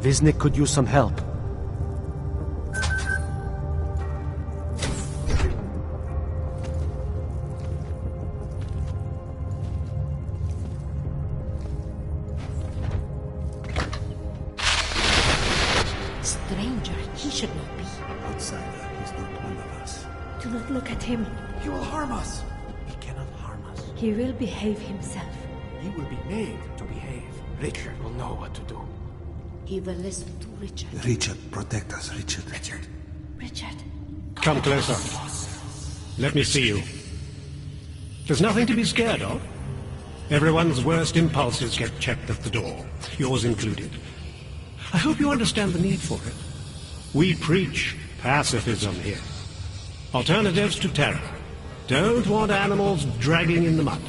Viznik could use some help. Stranger, he should not be. Outsider, he's not one of us. Do not look at him. He will harm us. He cannot harm us. He will behave himself. He will be made to behave. Richard will know what to do. He will listen to Richard. Richard, protect us, Richard. Richard. Come closer. Let me see you. There's nothing to be scared of. Everyone's worst impulses get checked at the door, yours included. I hope you understand the need for it. We preach pacifism here. Alternatives to terror. Don't want animals dragging in the mud.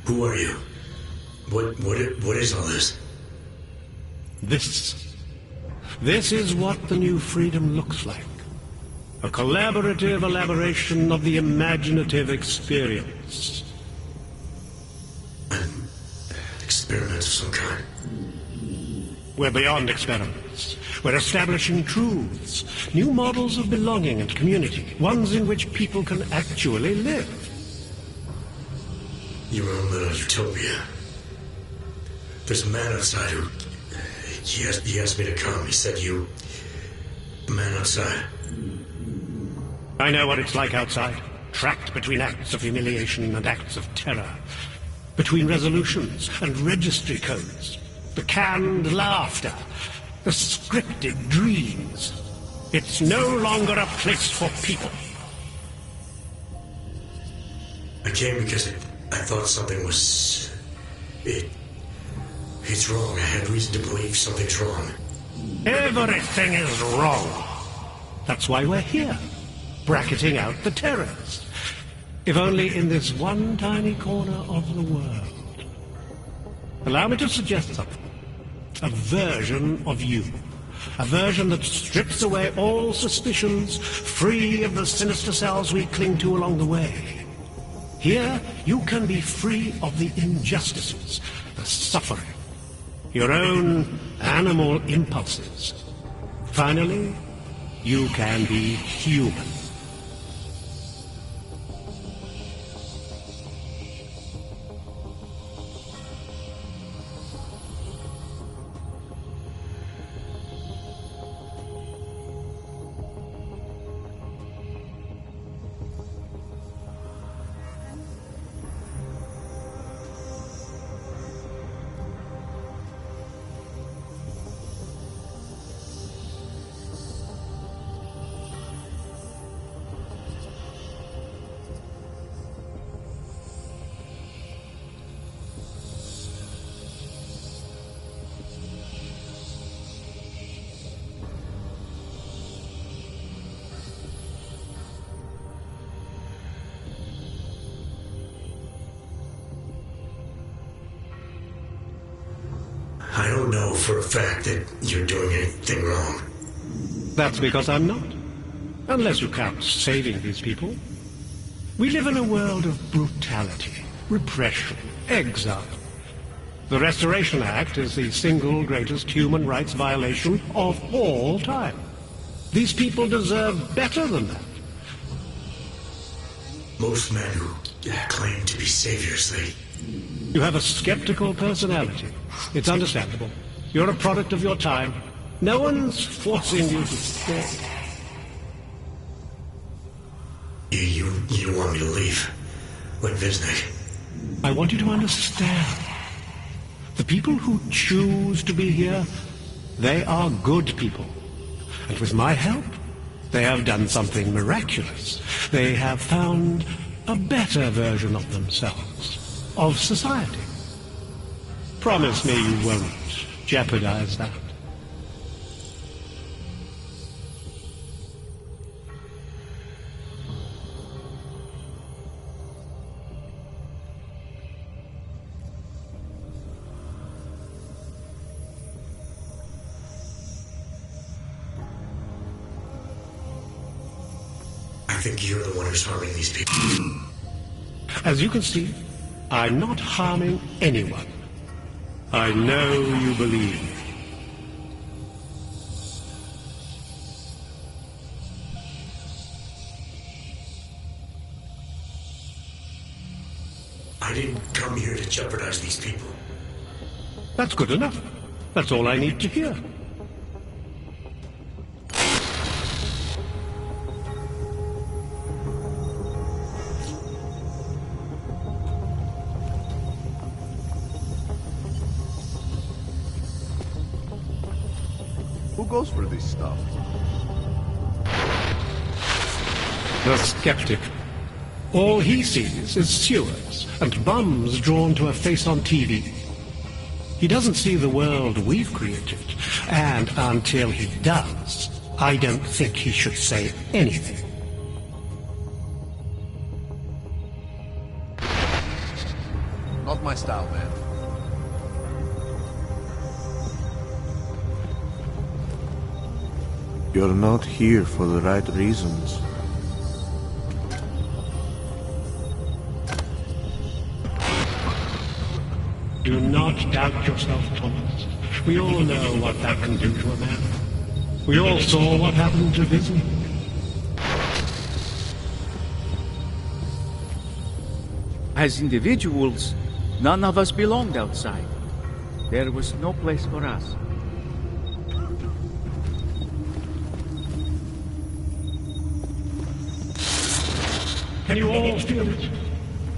Who are you? What is all this? This is what the new freedom looks like. A collaborative elaboration of the imaginative experience. An experiment of some kind. We're beyond experiments. We're establishing truths, new models of belonging and community, ones in which people can actually live. Your own little utopia. There's a man outside who... He asked me to come. He said you... The man outside. I know what it's like outside. Trapped between acts of humiliation and acts of terror. Between resolutions and registry codes. The canned laughter. The scripted dreams. It's no longer a place for people. I came because I thought something was... It's wrong. I had reason to believe something's wrong. Everything is wrong. That's why we're here. Bracketing out the terrorists. If only in this one tiny corner of the world. Allow me to suggest something. A version of you. A version that strips away all suspicions, free of the sinister cells we cling to along the way. Here, you can be free of the injustices, the suffering, your own animal impulses. Finally, you can be human. I don't know for a fact that you're doing anything wrong. That's because I'm not. Unless you count saving these people. We live in a world of brutality, repression, exile. The Restoration Act is the single greatest human rights violation of all time. These people deserve better than that. Most men who claim to be saviors, You have a skeptical personality. It's understandable. You're a product of your time. No one's forcing you to stay. You want me to leave? Like Viznik? I want you to understand. The people who choose to be here, they are good people. And with my help, they have done something miraculous. They have found a better version of themselves, of society. Promise me you won't jeopardize that. I think you're the one who's harming these people. As you can see, I'm not harming anyone. I know you believe. I didn't come here to jeopardize these people. That's good enough. That's all I need to hear. Who goes for this stuff? The skeptic. All he sees is sewers and bums drawn to a face on TV. He doesn't see the world we've created, and until he does, I don't think he should say anything. Not my style, man. You're not here for the right reasons. Do not doubt yourself, Thomas. We all know what that can do to a man. We all saw what happened to Disney. As individuals, none of us belonged outside. There was no place for us. Can you all feel it?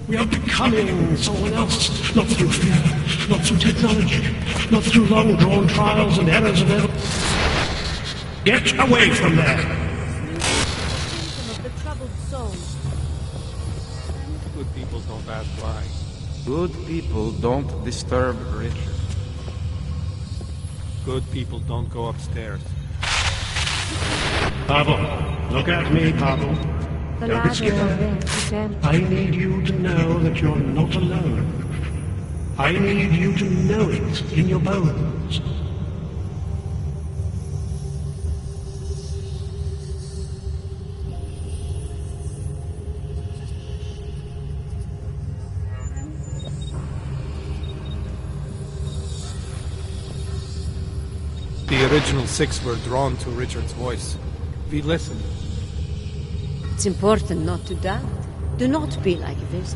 We are becoming someone else, not through fear, not through technology, not through long-drawn trials and errors of evidence. Get away from there! Symptom of the troubled soul. Good people don't ask why. Good people don't disturb Richard. Good people don't go upstairs. Pavel, look at me, Pavel. The Don't be ladder scared. over there is empty. I need you to know that you're not alone. I need you to know it in your bones. The original six were drawn to Richard's voice. We listened. It's important not to doubt. Do not be like this.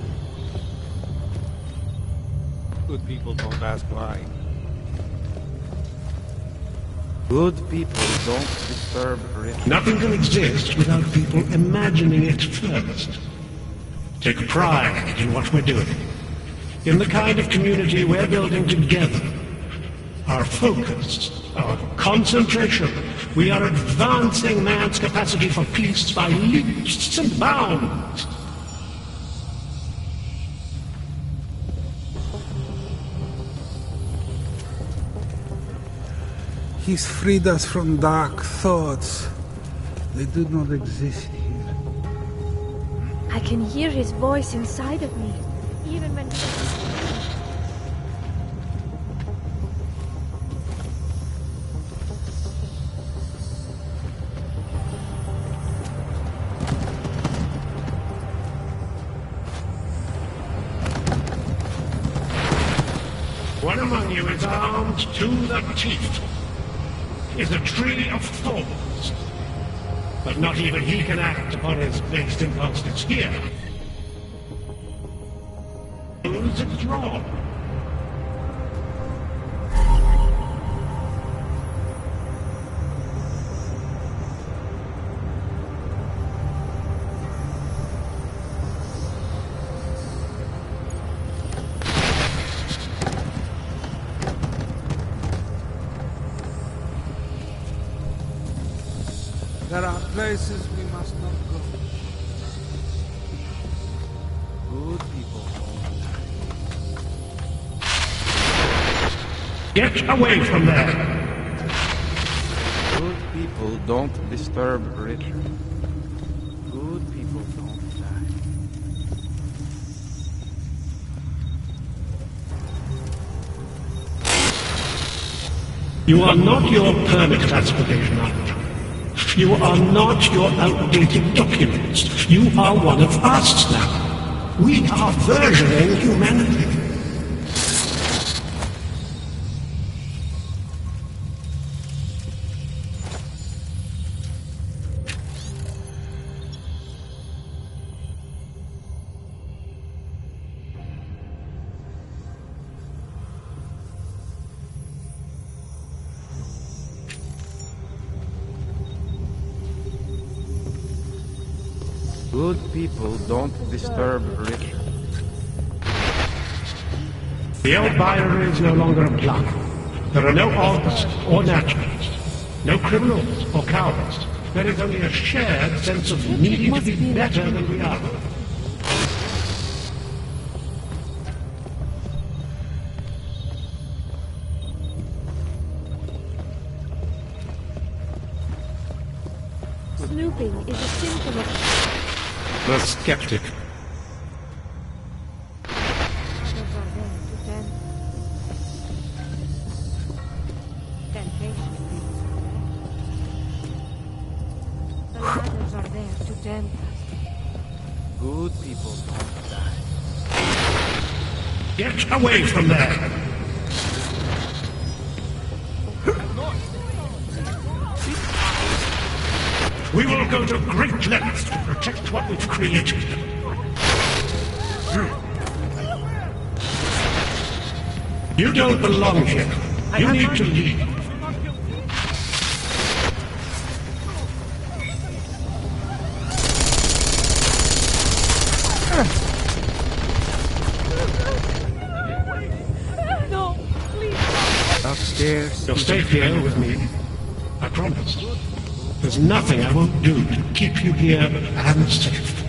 Good people don't ask why. Good people don't disturb Richard. Nothing can exist without people imagining it first. Take pride in what we're doing, in the kind of community we're building together. Our focus, our concentration. We are advancing man's capacity for peace by leaps and bounds. He's freed us from dark thoughts. They do not exist here. I can hear his voice inside of me, even when he doesn't speak. One among you is armed to the teeth. Is a tree of thorns. But not even he can act upon his based impulses here. It's wrong. There are places we must not go. Good people don't. Get away from there! Good people don't disturb Richard. Good people don't die. You are not your permit classification item. You are not your outdated documents. You are one of us now. We are versioning humanity. Good people don't disturb Richard. The old Byron is no longer a bluff. There are no odds or naturals, no criminals or cowards. There is only a shared sense of needing to be better than we are. Snooping is a symptom of The skeptic. The ladders are there to tempt us. Good people don't die. Get away from there! We will go to great lengths to protect what we've created. You don't belong here. You need to leave. No, please. Upstairs. You'll stay here with me. I promise. There's nothing I won't do to keep you here and safe.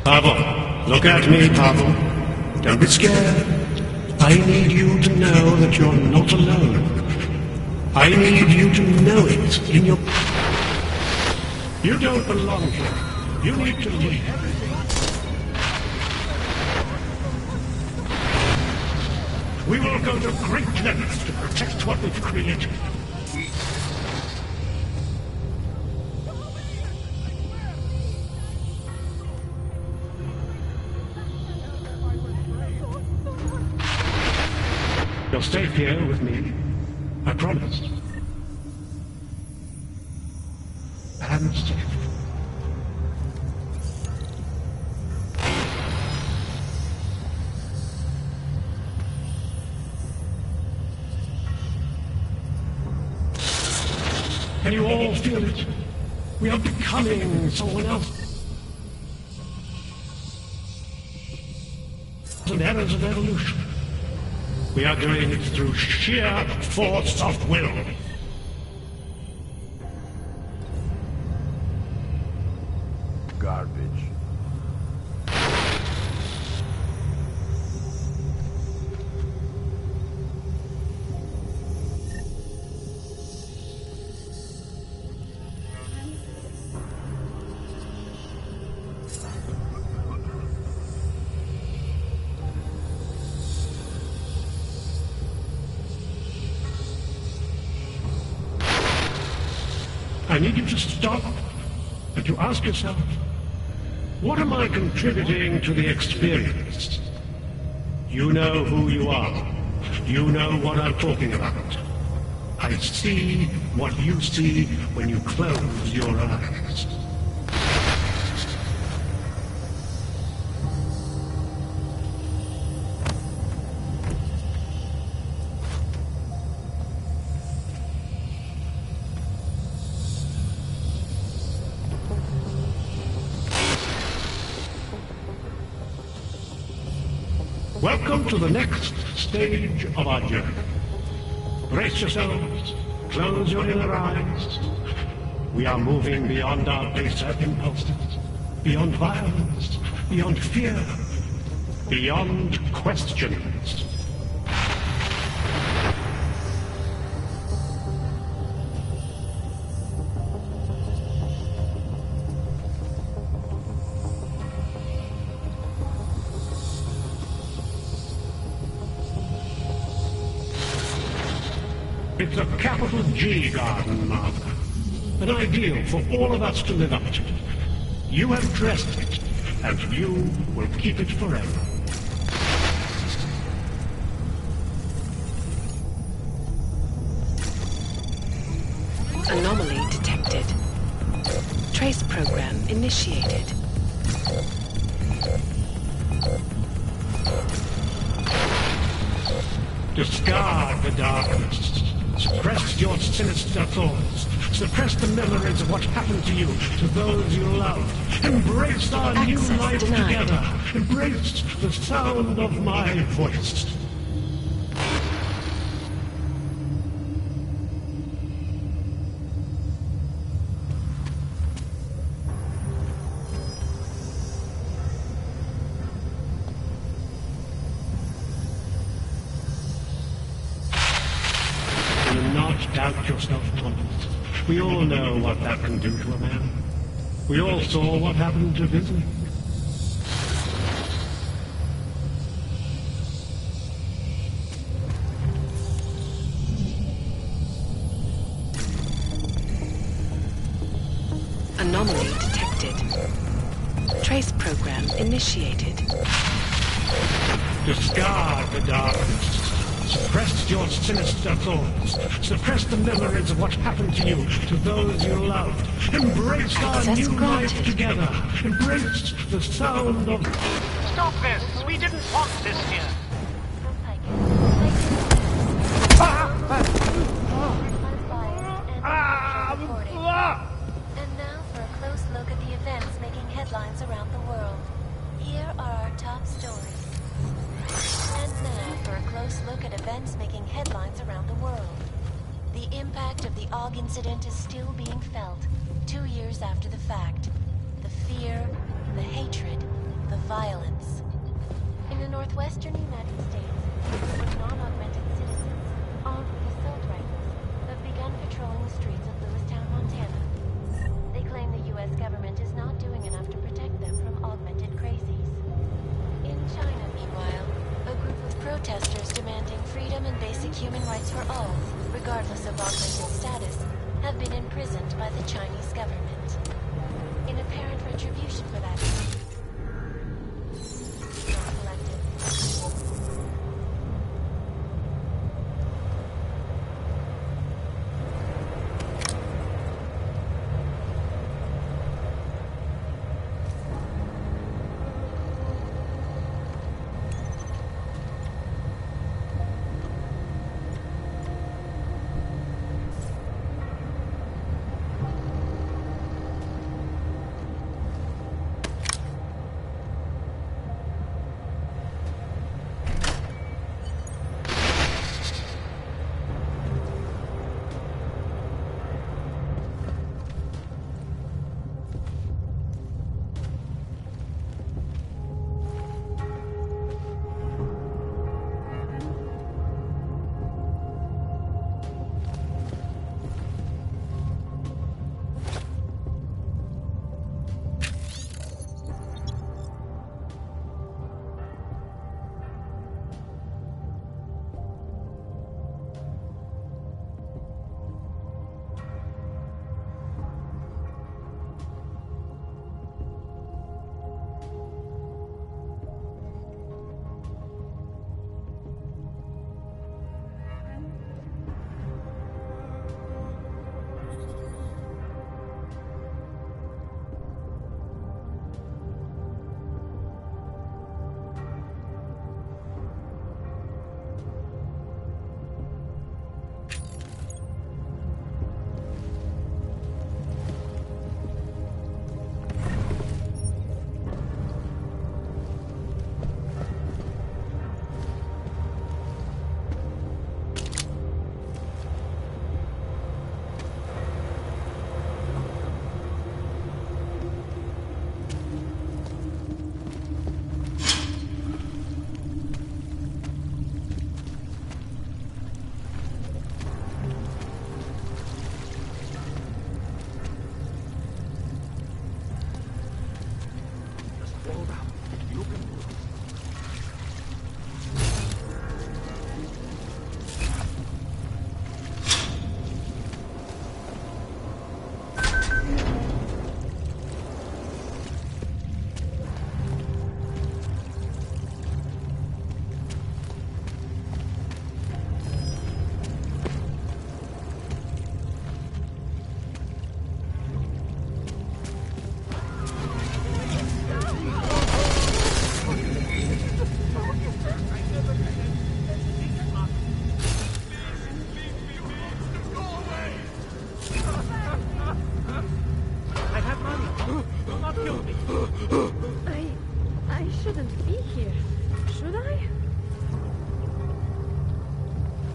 Pavel, look at me, Pavel. Don't be scared. I need you to know that you're not alone. I need you to know it in your... You don't belong here. You need to leave. We will go to great lengths to protect what we've created. You'll stay here with me. I promise. And safe. Can you all feel it? We are becoming someone else. And errors of evolution. We are doing it through sheer force of will. Garbage. I need you to stop and to ask yourself, what am I contributing to the experience? You know who you are. You know what I'm talking about. I see what you see when you close your eyes. Welcome to the next stage of our journey. Brace yourselves, close your inner eyes. We are moving beyond our baser impulses, beyond violence, beyond fear, beyond questions. It's a capital G garden, Martha. An ideal for all of us to live up to. You have dressed it, and you will keep it forever. Anomaly detected. Trace program initiated. Discard the darkness. Suppress your sinister thoughts. Suppress the memories of what happened to you, to those you loved. Embrace our new Access life denied. together. Embrace the sound of my voice. Do not doubt yourself, Thomas. We all know what that can do to a man. We all saw what happened to Disney. Anomaly detected. Trace program initiated. Discard the darkness. Suppress your sinister thoughts. Suppress the memories of what happened to you, to those you loved. Embrace our Access new life granted. together. Embrace the sound of... Stop this! We didn't want this here! And now for a close look at the events making headlines around the world. Here are our top stories. And now for a close look at events making headlines around the world. The impact of the Og incident is still being felt, 2 years after the fact. The fear, the hatred, the violence. In the northwestern United States, non-augmented citizens, armed with assault rifles, have begun patrolling the streets of Lewistown, Montana. They claim the U.S. government is not doing enough to protect them from augmented crazies. In China, meanwhile, a group of protesters demanding freedom and basic human rights for all, regardless of augmented status, have been imprisoned by the Chinese government. In apparent retribution for that, non-collective. shouldn't be here, should I?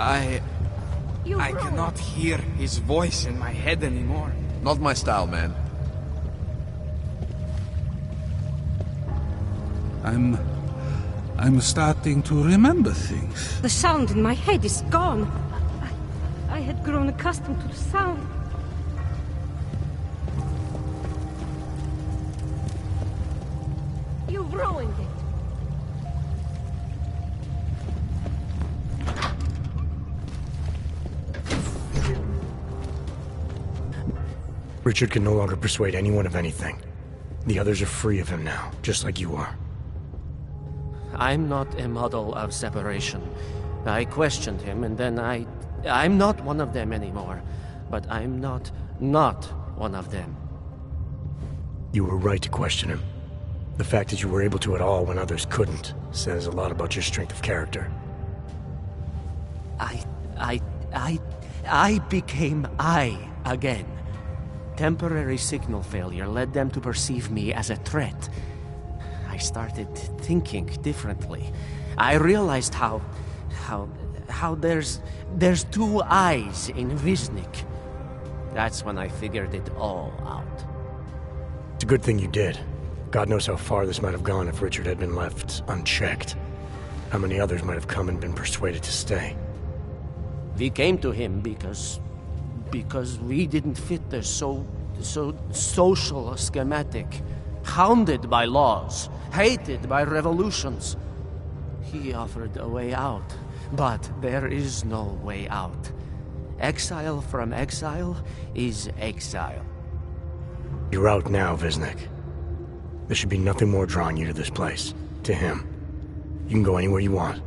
I You're cannot hear his voice in my head anymore. Not my style, man. I'm starting to remember things. The sound in my head is gone. I had grown accustomed to the sound. You've ruined it. Richard can no longer persuade anyone of anything. The others are free of him now, just like you are. I'm not a model of separation. I questioned him, and then I'm not one of them anymore. But I'm not one of them. You were right to question him. The fact that you were able to at all when others couldn't says a lot about your strength of character. I became I again. Temporary signal failure led them to perceive me as a threat. I started thinking differently. I realized how there's two eyes in Viznik. That's when I figured it all out. It's a good thing you did. God knows how far this might have gone if Richard had been left unchecked. How many others might have come and been persuaded to stay. We came to him because we didn't fit the so social schematic, hounded by laws, hated by revolutions. He offered a way out, but there is no way out. Exile from exile is exile. You're out now, Viznik. There should be nothing more drawing you to this place, to him. You can go anywhere you want.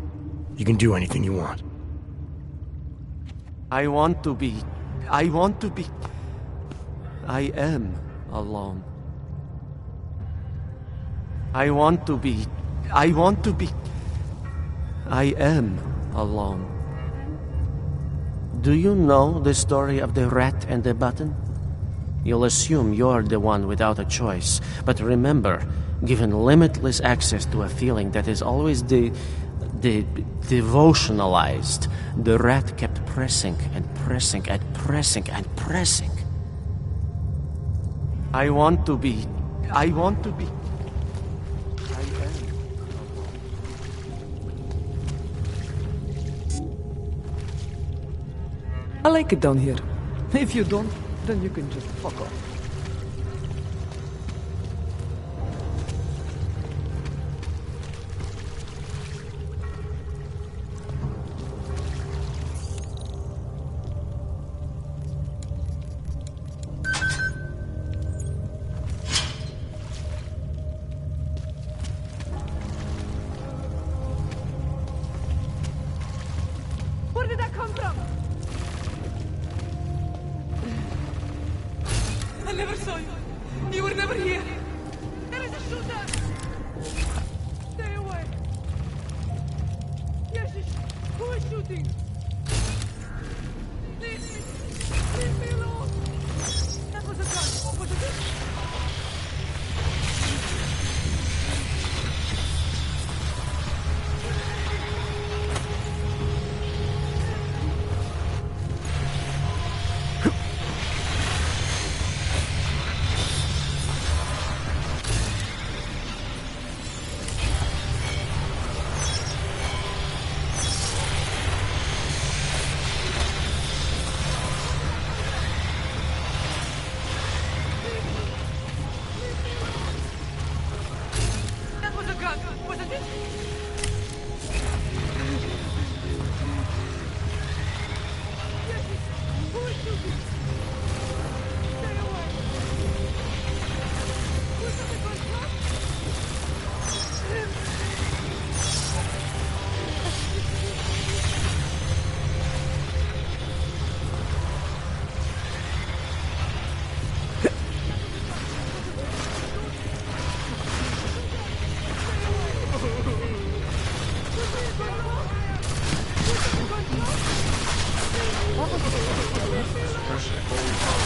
You can do anything you want. I am alone. I am alone. Do you know the story of the rat and the button? You'll assume you're the one without a choice. But remember, given limitless access to a feeling that is always devotionalized, the rat kept pressing and pressing and pressing and pressing. I want to be. I am. I like it down here. If you don't, then you can just fuck off. Where did that come from? I never saw you. You were never here. There is a shooter! Stay away! Yes, who is shooting? Leave me alone! That was a gun. Was it? Pressure.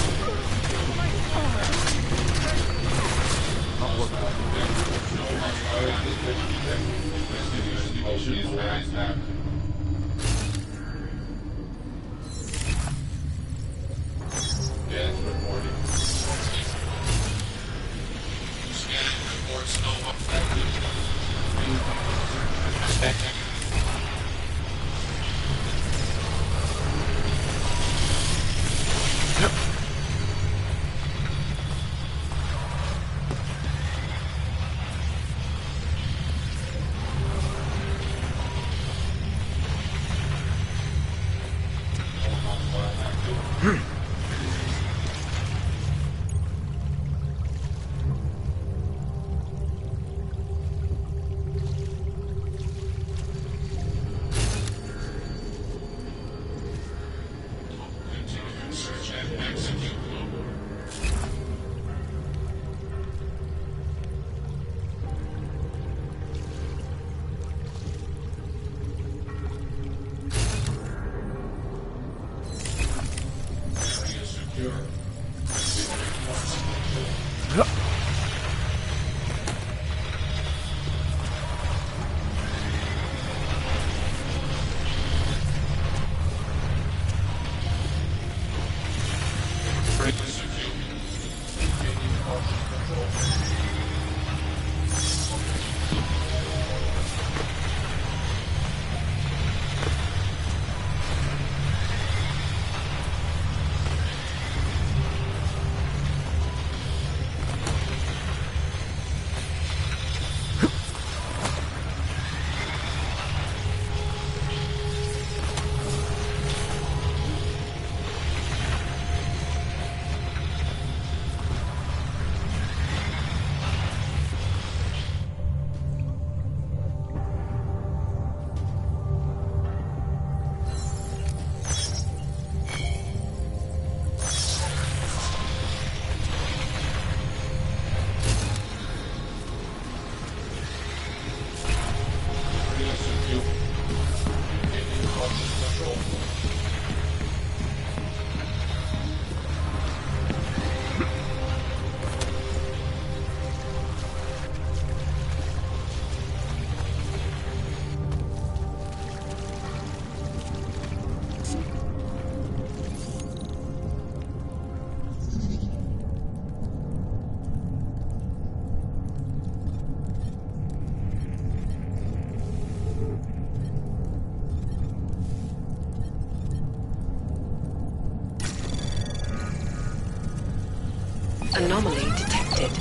Anomaly detected.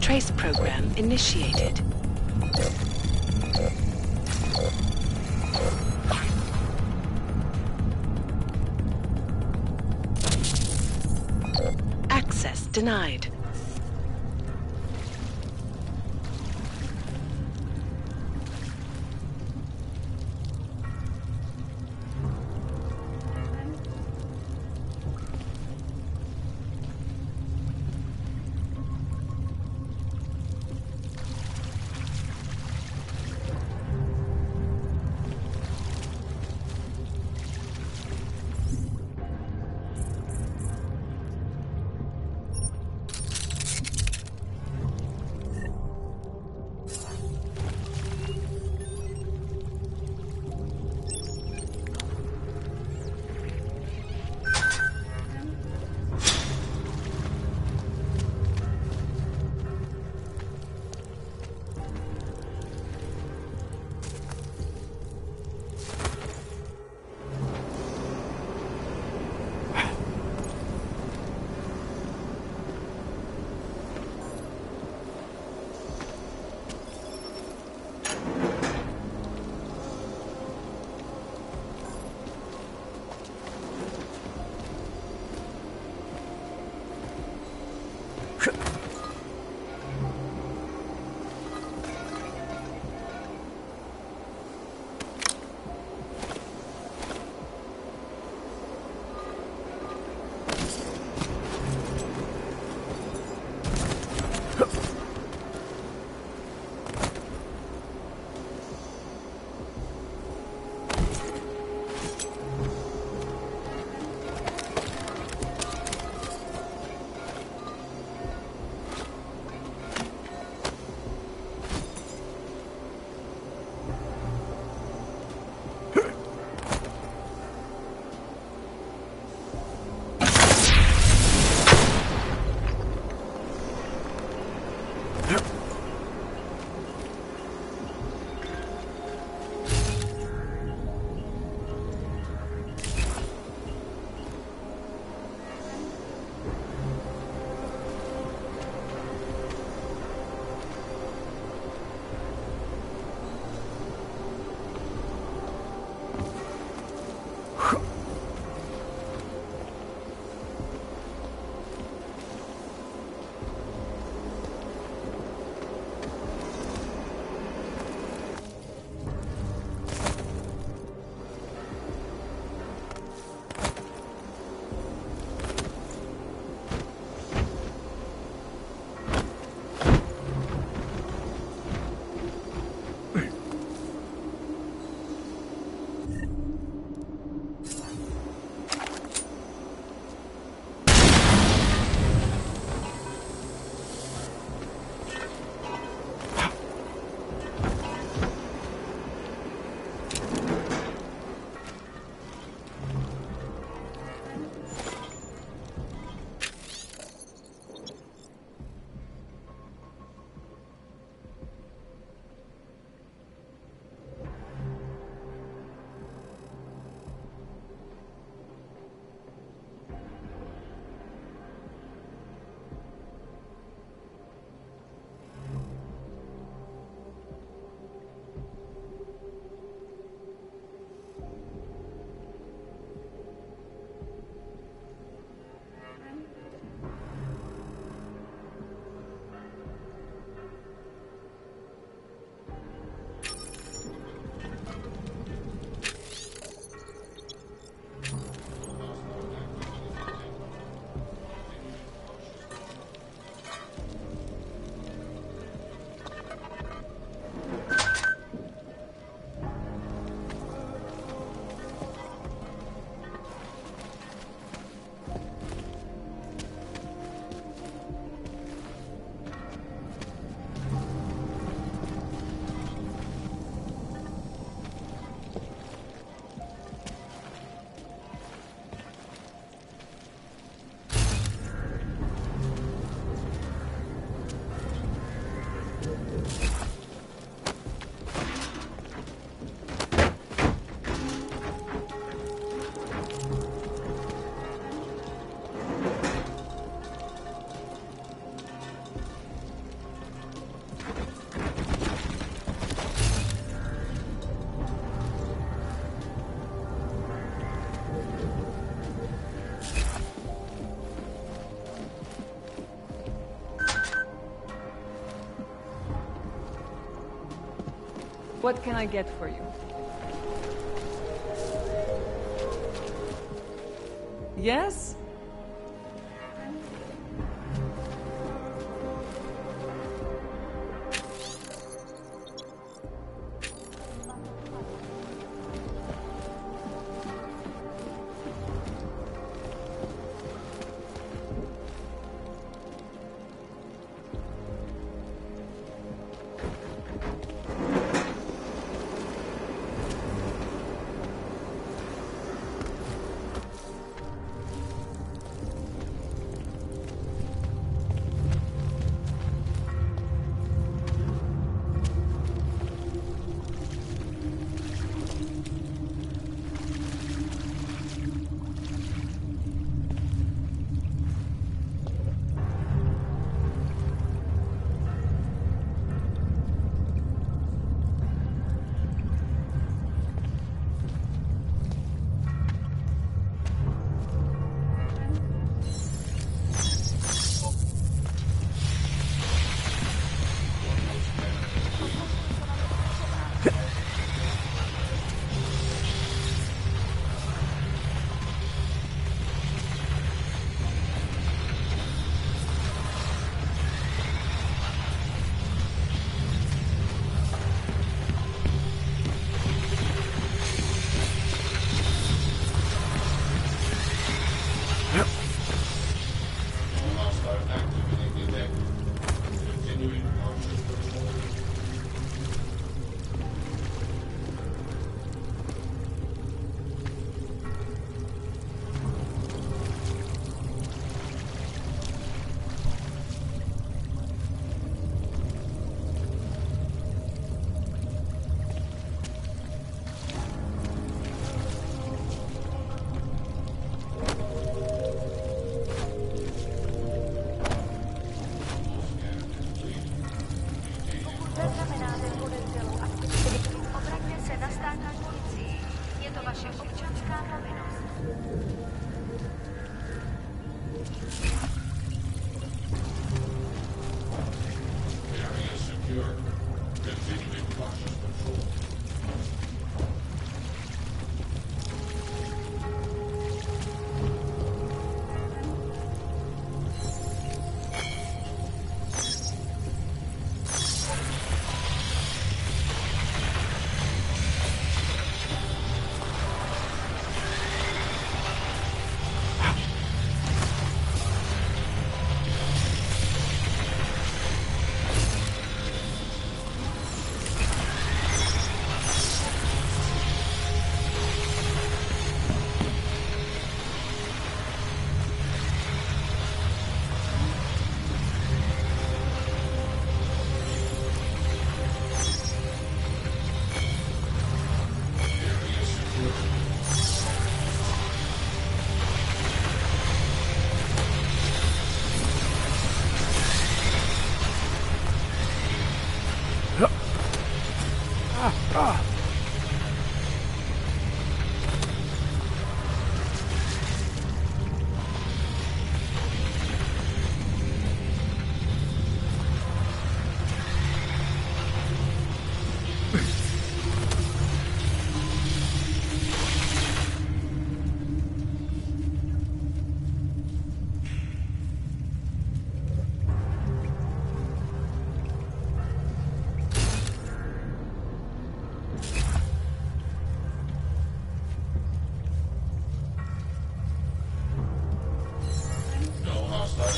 Trace program initiated. Access denied. What can I get for you? Yes?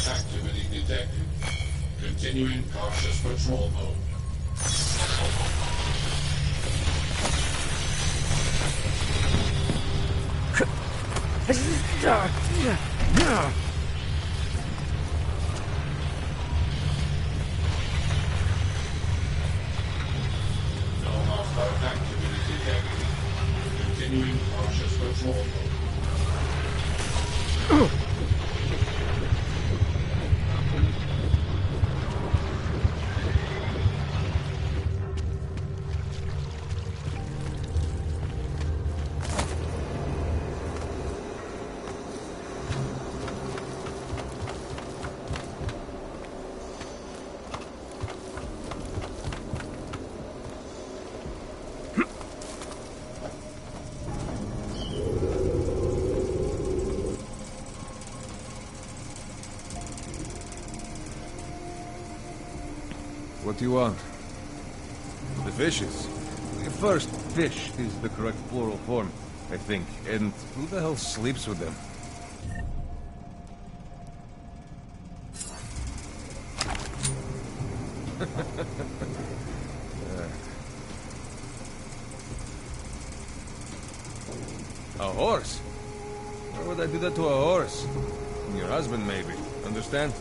Activity detected. Continuing cautious patrol mode. cautious control mode. What do you want? The fishes. First, fish is the correct plural form, I think. And who the hell sleeps with them? A horse? Why would I do that to a horse? Your husband, maybe. Understand?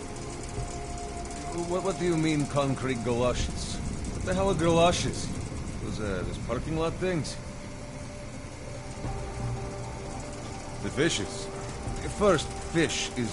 What do you mean, concrete galoshes? What the hell are galoshes? Those parking lot things? The fishes. First, fish is...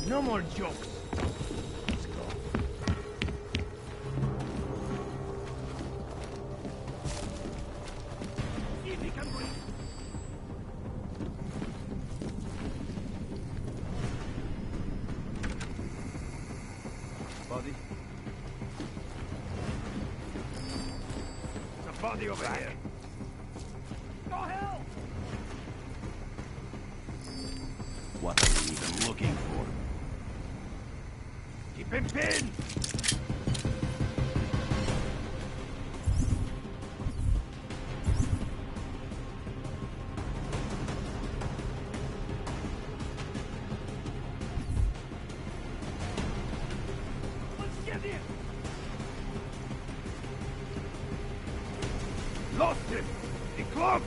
No more jokes. Let's go. See if he can breathe. Body? There's a body over here. Go help! What are we even looking for? Keep him pinned! Let's get in! Lost him! The clock!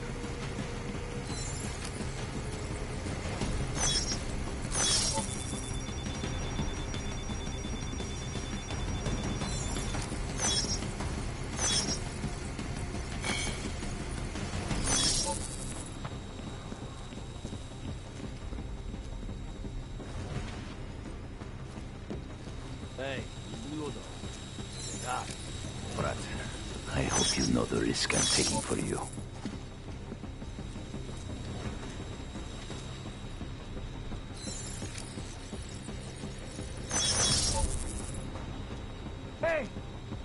if you know the risk I'm taking for you. Hey!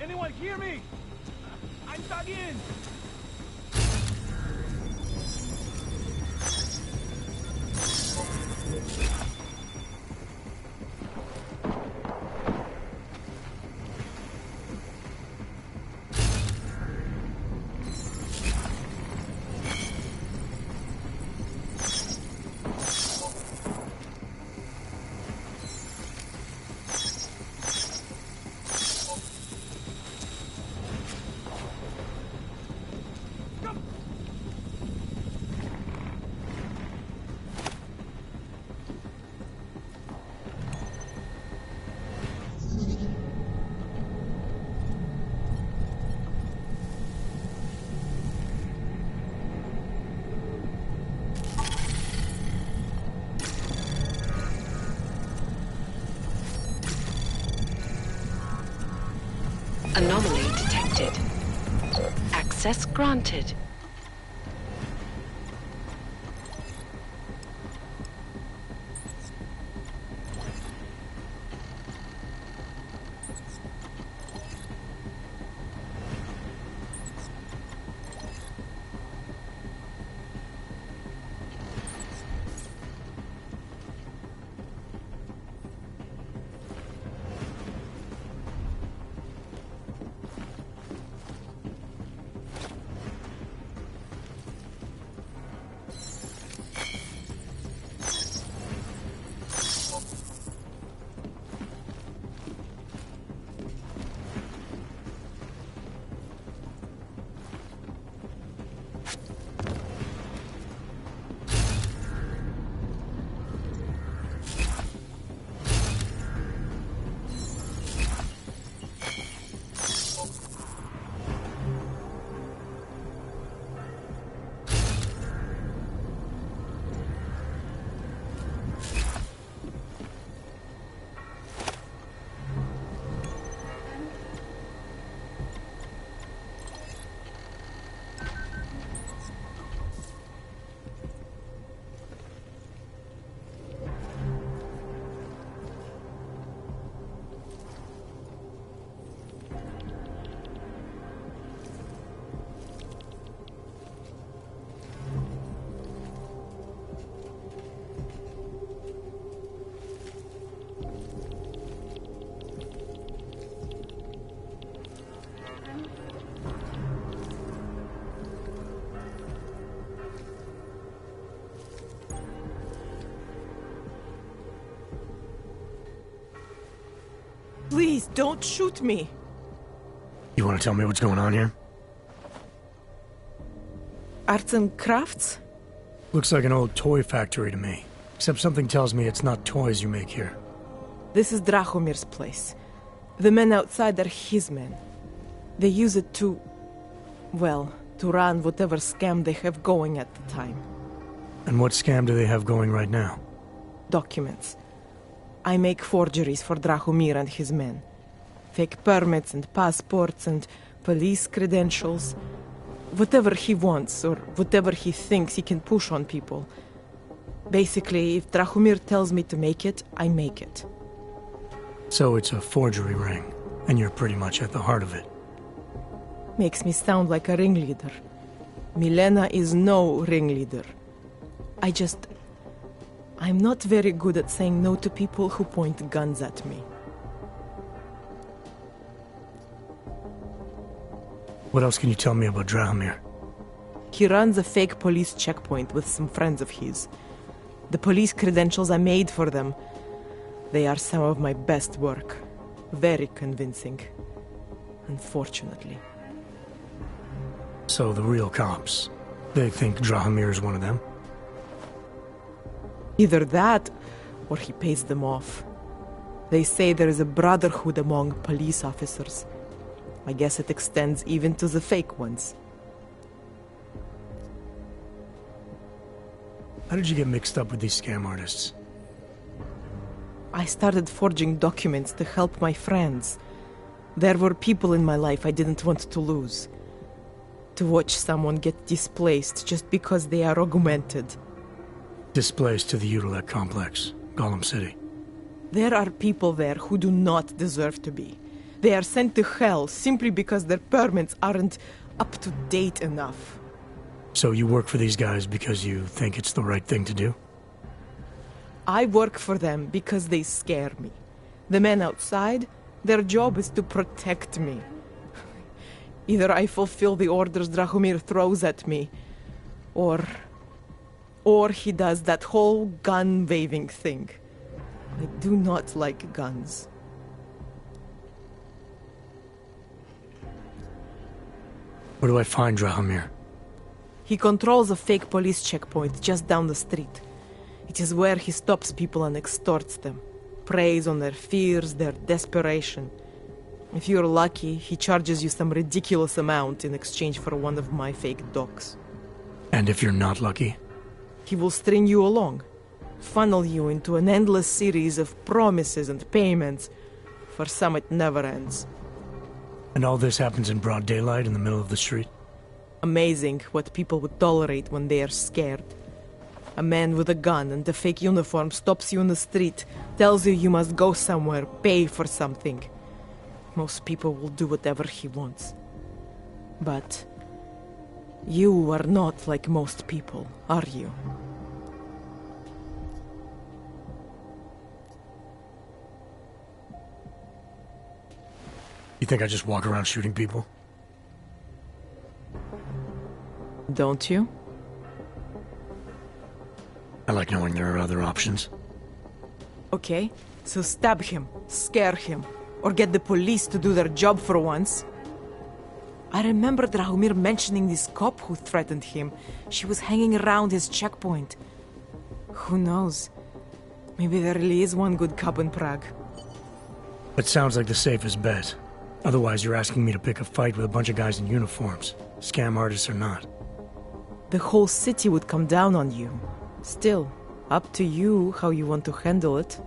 Anyone hear me? I'm dug in! Anomaly detected. Access granted. Please, don't shoot me. You want to tell me what's going on here? Arts and crafts? Looks like an old toy factory to me. Except something tells me it's not toys you make here. This is Drahomir's place. The men outside are his men. They use it to... well, to run whatever scam they have going at the time. And what scam do they have going right now? Documents. I make forgeries for Drahomir and his men. Fake permits and passports and police credentials. Whatever he wants, or whatever he thinks he can push on people. Basically, if Drahomir tells me to make it, I make it. So it's a forgery ring, and you're pretty much at the heart of it. Makes me sound like a ringleader. Milena is no ringleader. I'm not very good at saying no to people who point guns at me. What else can you tell me about Drahomir? He runs a fake police checkpoint with some friends of his. The police credentials I made for them, they are some of my best work. Very convincing. Unfortunately. So the real cops, they think Drahomir is one of them? Either that, or he pays them off. They say there is a brotherhood among police officers. I guess it extends even to the fake ones. How did you get mixed up with these scam artists? I started forging documents to help my friends. There were people in my life I didn't want to lose. to watch someone get displaced just because they are augmented. Displaced to the Utilec complex, Golem City. There are people there who do not deserve to be. They are sent to hell simply because their permits aren't up to date enough. So you work for these guys because you think it's the right thing to do? I work for them because they scare me. The men outside, their job is to protect me. Either I fulfill the orders Drahomir throws at me, or he does that whole gun-waving thing. I do not like guns. Where do I find Drahomir? He controls a fake police checkpoint just down the street. It is where he stops people and extorts them. Preys on their fears, their desperation. If you're lucky, he charges you some ridiculous amount in exchange for one of my fake docs. And if you're not lucky? He will string you along. Funnel you into an endless series of promises and payments. For some, it never ends. And all this happens in broad daylight in the middle of the street? Amazing what people would tolerate when they are scared. A man with a gun and a fake uniform stops you in the street, tells you you must go somewhere, pay for something. Most people will do whatever he wants. But you are not like most people, are you? You think I just walk around shooting people? Don't you? I like knowing there are other options. Okay, so stab him, scare him, or get the police to do their job for once. I remember Drahomir mentioning this cop who threatened him. She was hanging around his checkpoint. Who knows? Maybe there really is one good cop in Prague. It sounds like the safest bet. Otherwise, you're asking me to pick a fight with a bunch of guys in uniforms, scam artists or not. The whole city would come down on you. Still, up to you how you want to handle it.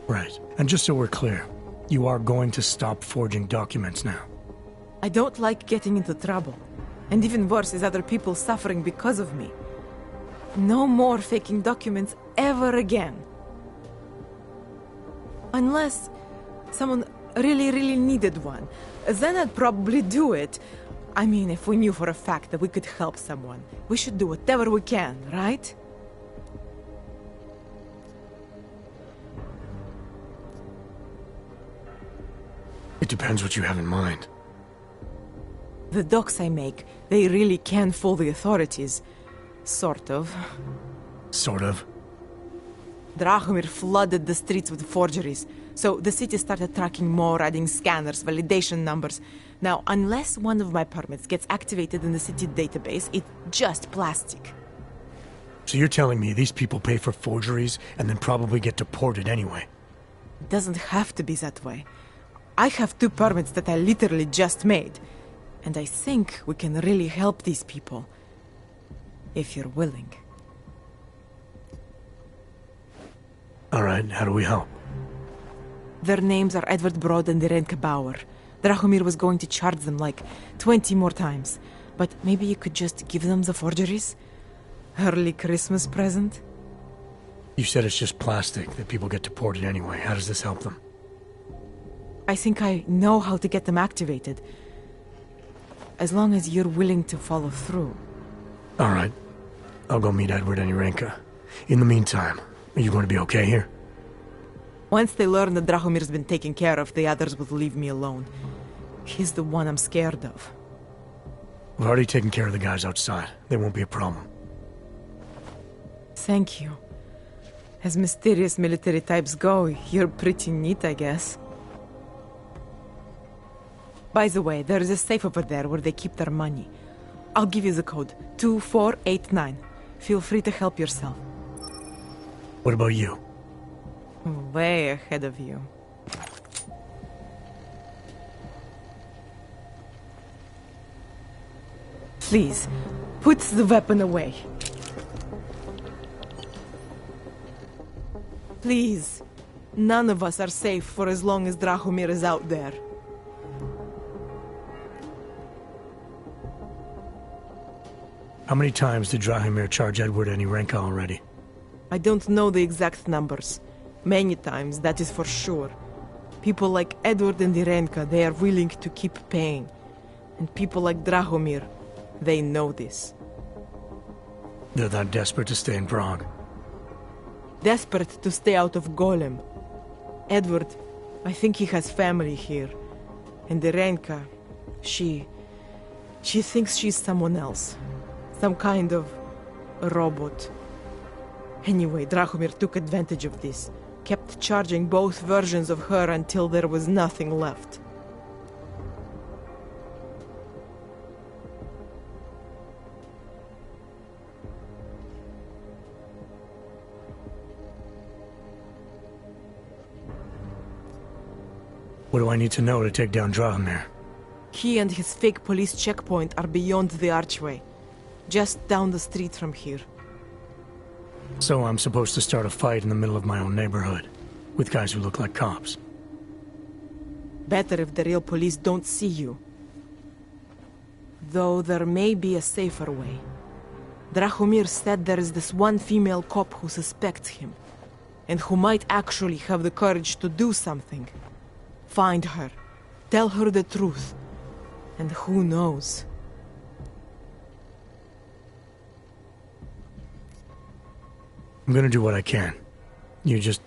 Right. And just so we're clear, you are going to stop forging documents now. I don't like getting into trouble. And even worse is other people suffering because of me. No more faking documents ever again. Unless someone really needed one. Then I'd probably do it. I mean, if we knew for a fact that we could help someone, we should do whatever we can, right? It depends what you have in mind. The docs I make, they really can fool the authorities. Sort of. Sort of? Drahomir flooded the streets with forgeries, so the city started tracking more, adding scanners, validation numbers. Now, unless one of my permits gets activated in the city database, it's just plastic. So you're telling me these people pay for forgeries and then probably get deported anyway? It doesn't have to be that way. I have 2 permits that I literally just made. And I think we can really help these people. If you're willing. Alright, how do we help? Their names are Edward Broad and Irenka Bauer. Drahomir was going to charge them like 20 more times. But maybe you could just give them the forgeries? Early Christmas present? You said it's just plastic, that people get deported anyway. How does this help them? I think I know how to get them activated. As long as you're willing to follow through. Alright. I'll go meet Edward and Irenka. In the meantime, are you going to be okay here? Once they learn that Drahomir's been taken care of, the others will leave me alone. He's the one I'm scared of. We've already taken care of the guys outside. They won't be a problem. Thank you. As mysterious military types go, you're pretty neat, I guess. By the way, there is a safe over there where they keep their money. I'll give you the code. 2489. Feel free to help yourself. What about you? Way ahead of you. Please, put the weapon away. Please. None of us are safe for as long as Drahomir is out there. How many times did Drahomir charge Edward any Renka already? I don't know the exact numbers. Many times, that is for sure. People like Edward and Irenka, they are willing to keep paying. And people like Drahomir, they know this. They're that desperate to stay in Prague. Desperate to stay out of Golem. Edward, I think he has family here. And Irenka, she thinks she's someone else. Some kind of a robot. Anyway, Drahomir took advantage of this. Kept charging both versions of her until there was nothing left. What do I need to know to take down Drahomir? He and his fake police checkpoint are beyond the archway. Just down the street from here. So I'm supposed to start a fight in the middle of my own neighborhood, with guys who look like cops. Better if the real police don't see you. Though there may be a safer way. Drahomir said there is this one female cop who suspects him, and who might actually have the courage to do something. Find her, tell her the truth, and who knows? I'm gonna do what I can. You just...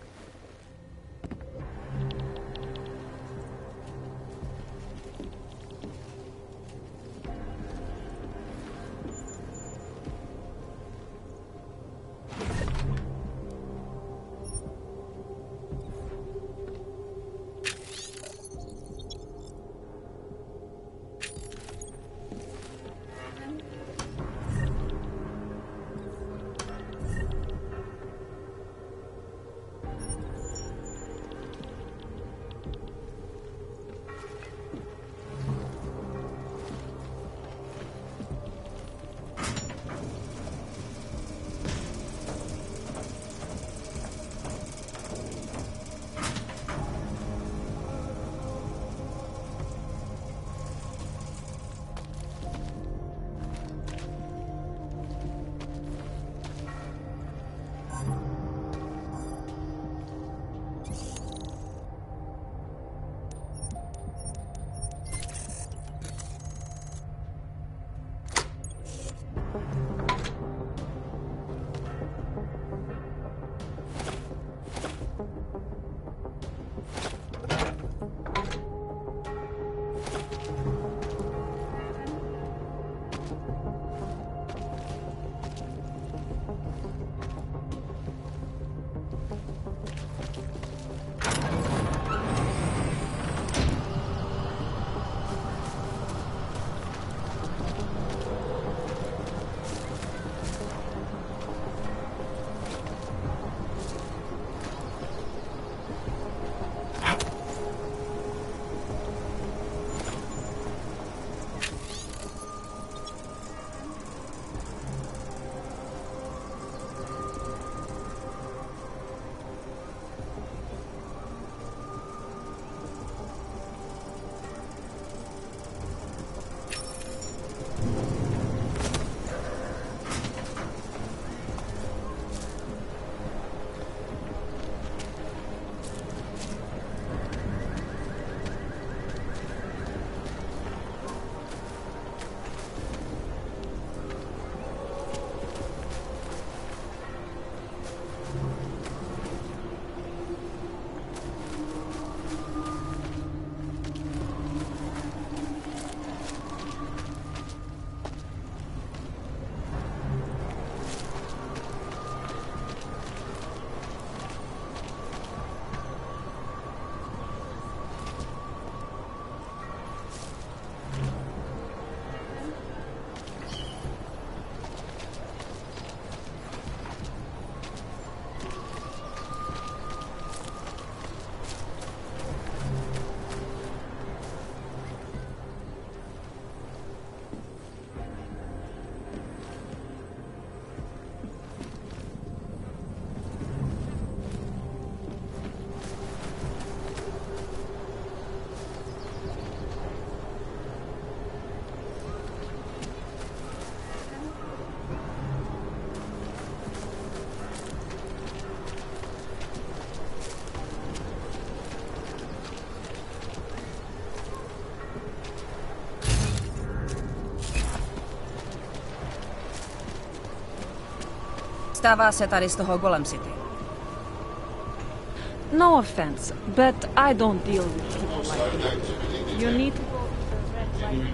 Stává se tady z toho Golem City. No offense, but I don't deal with people like you. You need to go to the red light.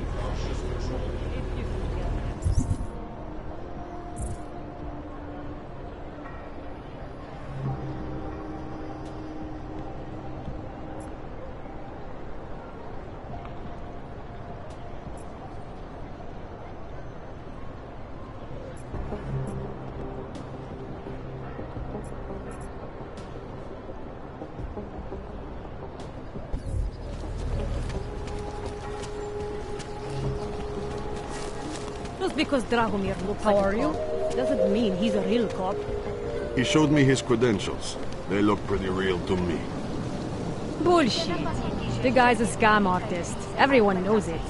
Just because Dragomir looks like a cop doesn't mean he's a real cop. He showed me his credentials. They look pretty real to me. Bullshit. The guy's a scam artist. Everyone knows it.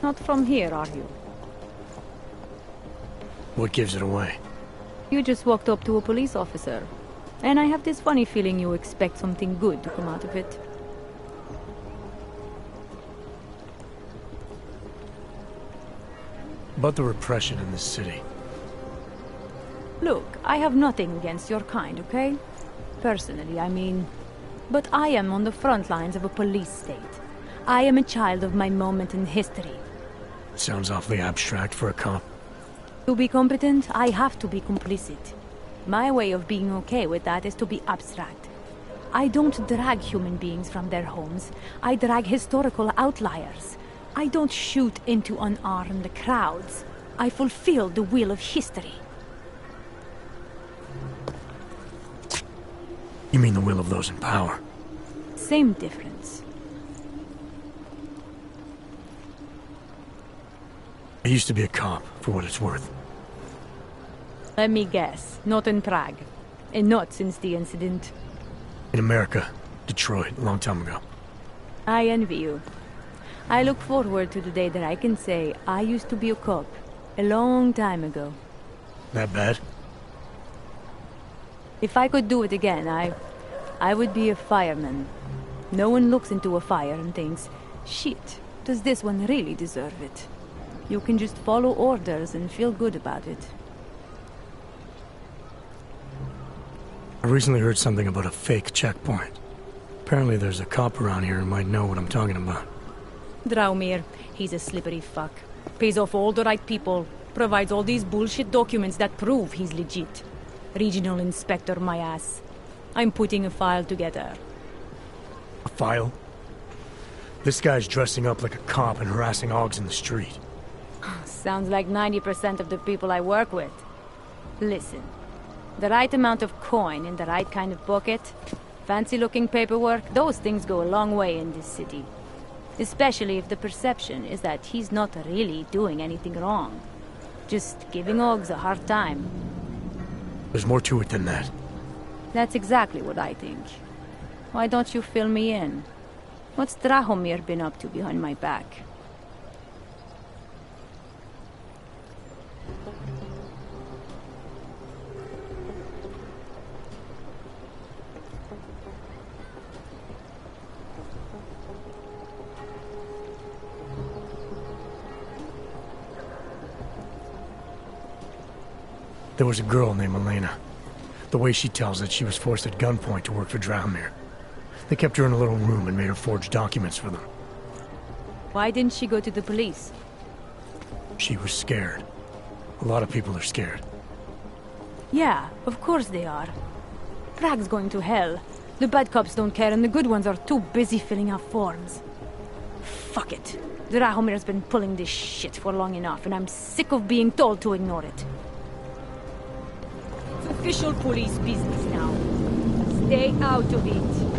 Not from here, are you? What gives it away? You just walked up to a police officer. And I have this funny feeling you expect something good to come out of it. About the repression in this city. Look, I have nothing against your kind, okay? Personally, I mean. But I am on the front lines of a police state. I am a child of my moment in history. Sounds awfully abstract for a cop. To be competent, I have to be complicit. My way of being okay with that is to be abstract. I don't drag human beings from their homes. I drag historical outliers. I don't shoot into unarmed crowds. I fulfill the will of history. You mean the will of those in power? Same difference. I used to be a cop, for what it's worth. Let me guess, not in Prague. And not since the incident. In America, Detroit, a long time ago. I envy you. I look forward to the day that I can say I used to be a cop, a long time ago. That bad? If I could do it again, I would be a fireman. No one looks into a fire and thinks, shit, does this one really deserve it? You can just follow orders and feel good about it. I recently heard something about a fake checkpoint. Apparently there's a cop around here who might know what I'm talking about. Draumir, he's a slippery fuck. Pays off all the right people, provides all these bullshit documents that prove he's legit. Regional inspector, my ass. I'm putting a file together. A file? This guy's dressing up like a cop and harassing hogs in the street. Sounds like 90% of the people I work with. Listen, the right amount of coin in the right kind of pocket, fancy-looking paperwork, those things go a long way in this city. Especially if the perception is that he's not really doing anything wrong. Just giving hogs a hard time. There's more to it than that. That's exactly what I think. Why don't you fill me in? What's Drahomir been up to behind my back? There was a girl named Elena. The way she tells it, she was forced at gunpoint to work for Drahomir. They kept her in a little room and made her forge documents for them. Why didn't she go to the police? She was scared. A lot of people are scared. Yeah, of course they are. Prague's going to hell. The bad cops don't care and the good ones are too busy filling out forms. Fuck it. Drahomir's been pulling this shit for long enough and I'm sick of being told to ignore it. It's official police business now. Stay out of it.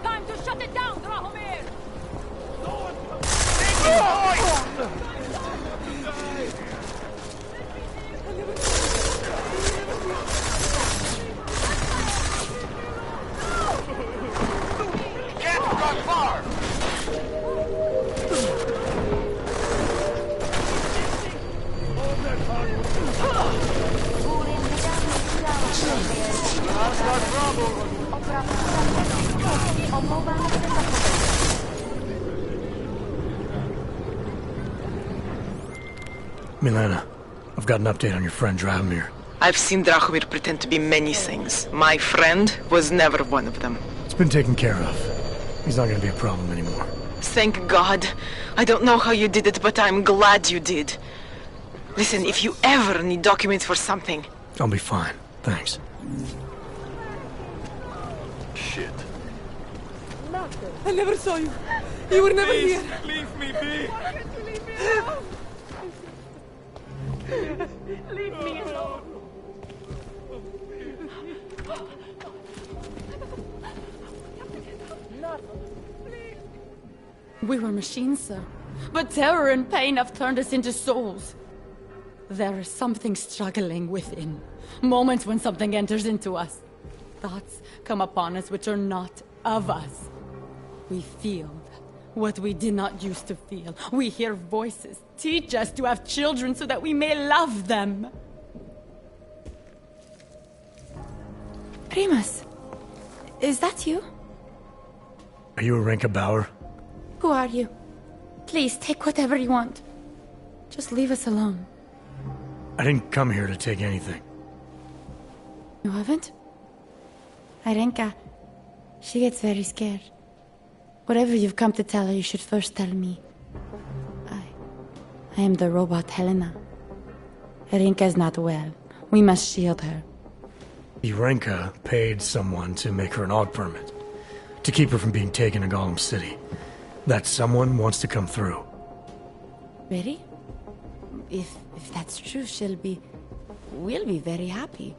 Time to shut it down, Drahomir! Can't run far! Milena, I've got an update on your friend Drahomir. I've seen Drahomir pretend to be many things. My friend was never one of them. It's been taken care of. He's not gonna be a problem anymore. Thank God. I don't know how you did it, but I'm glad you did. Listen, if you ever need documents for something... I'll be fine. Thanks. Shit. I never saw you. You were never Please, here. leave me be. Leave me alone. We were machines, sir. But terror and pain have turned us into souls. There is something struggling within. Moments when something enters into us. Thoughts come upon us which are not of us. We feel what we did not used to feel. We hear voices teach us to have children so that we may love them. Primus, is that you? Are you Arenka Bauer? Who are you? Please, take whatever you want. Just leave us alone. I didn't come here to take anything. You haven't? Arenka, she gets very scared. Whatever you've come to tell her, you should first tell me. I am the robot Helena. Arenka is not well. We must shield her. Arenka paid someone to make her an AUG permit. To keep her from being taken to Golem City. That someone wants to come through. Really? If that's true, we'll be very happy.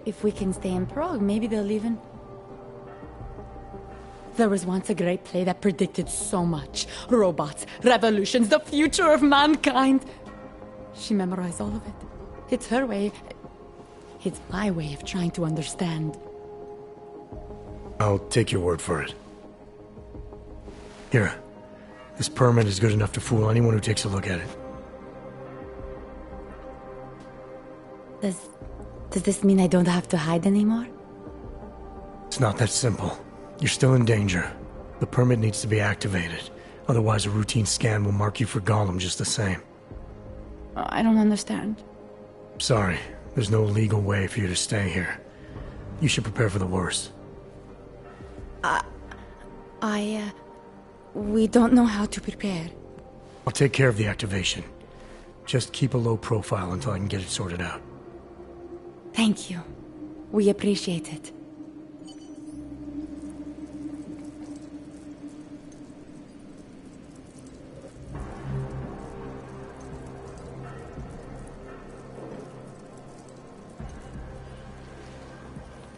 If we can stay in Prague, maybe they'll even... There was once a great play that predicted so much. Robots, revolutions, the future of mankind. She memorized all of it. It's her way. It's my way of trying to understand. I'll take your word for it. Here. This permit is good enough to fool anyone who takes a look at it. Does this mean I don't have to hide anymore? It's not that simple. You're still in danger. The permit needs to be activated. Otherwise, a routine scan will mark you for Golem just the same. I don't understand. Sorry. There's no legal way for you to stay here. You should prepare for the worst. We don't know how to prepare. I'll take care of the activation. Just keep a low profile until I can get it sorted out. Thank you. We appreciate it.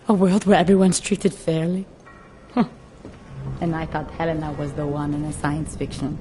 A world where everyone's treated fairly? And I thought Helena was the one in a science fiction.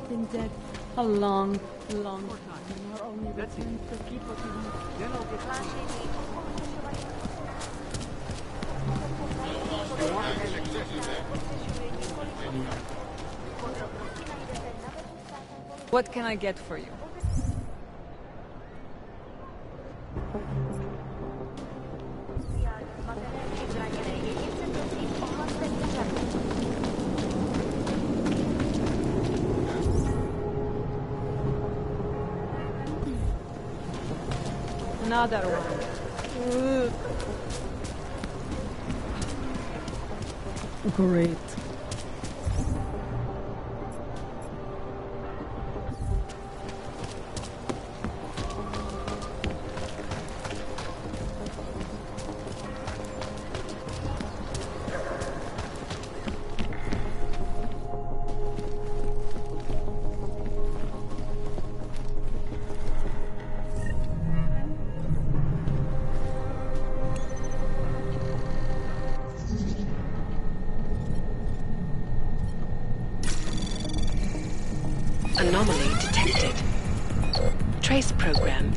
Been dead a long, long time. And our only return to keep what we want. What can I get for you? Another one. Great.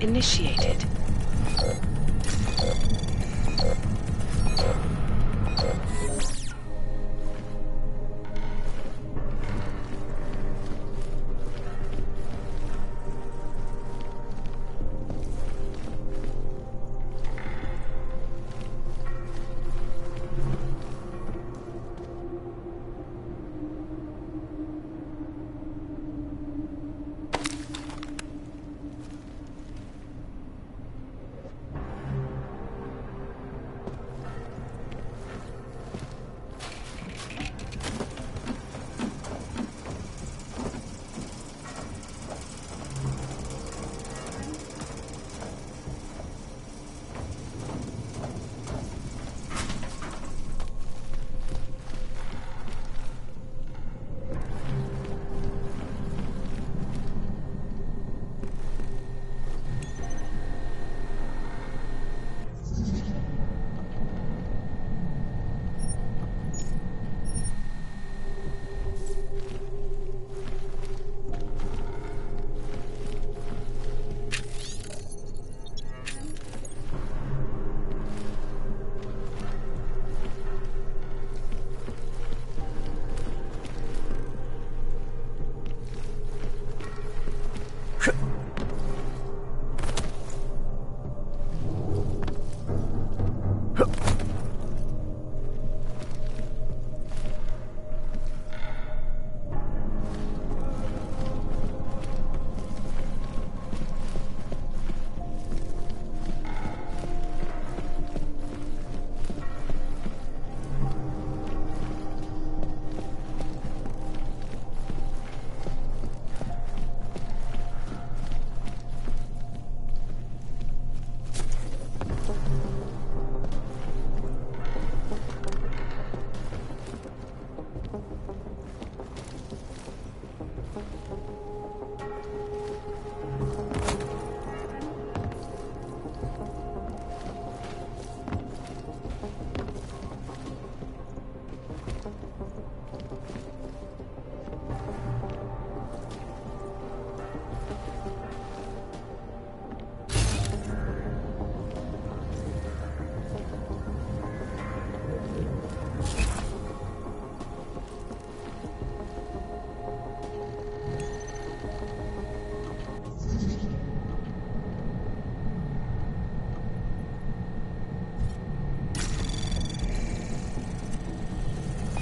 initiated.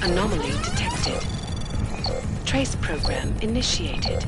Anomaly detected. Trace program initiated.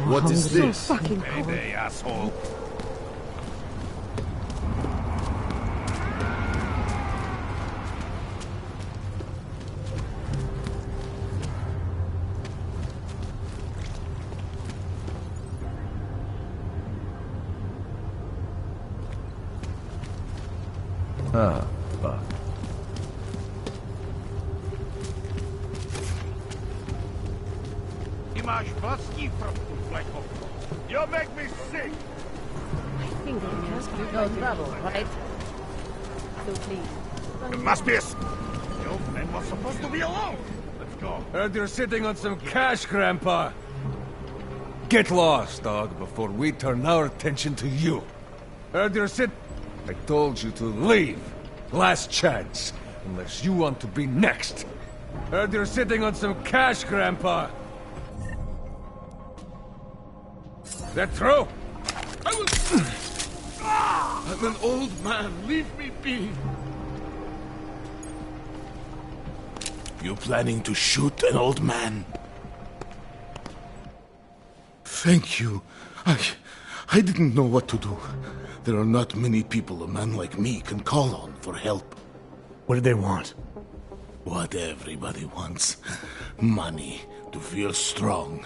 What is this? So fucking cold. Mayday, asshole. Fuck. You make me sick! No trouble, right? So please. It must be a... The old man was supposed to be alone! Let's go. Heard you're sitting on some cash, Grandpa. Get lost, dog, before we turn our attention to you. Heard you're I told you to leave. Last chance. Unless you want to be next. Heard you're sitting on some cash, Grandpa. That true? I'm an old man. Leave me be. You planning to shoot an old man? Thank you. I didn't know what to do. There are not many people a man like me can call on for help. What did they want? What everybody wants. Money, to feel strong.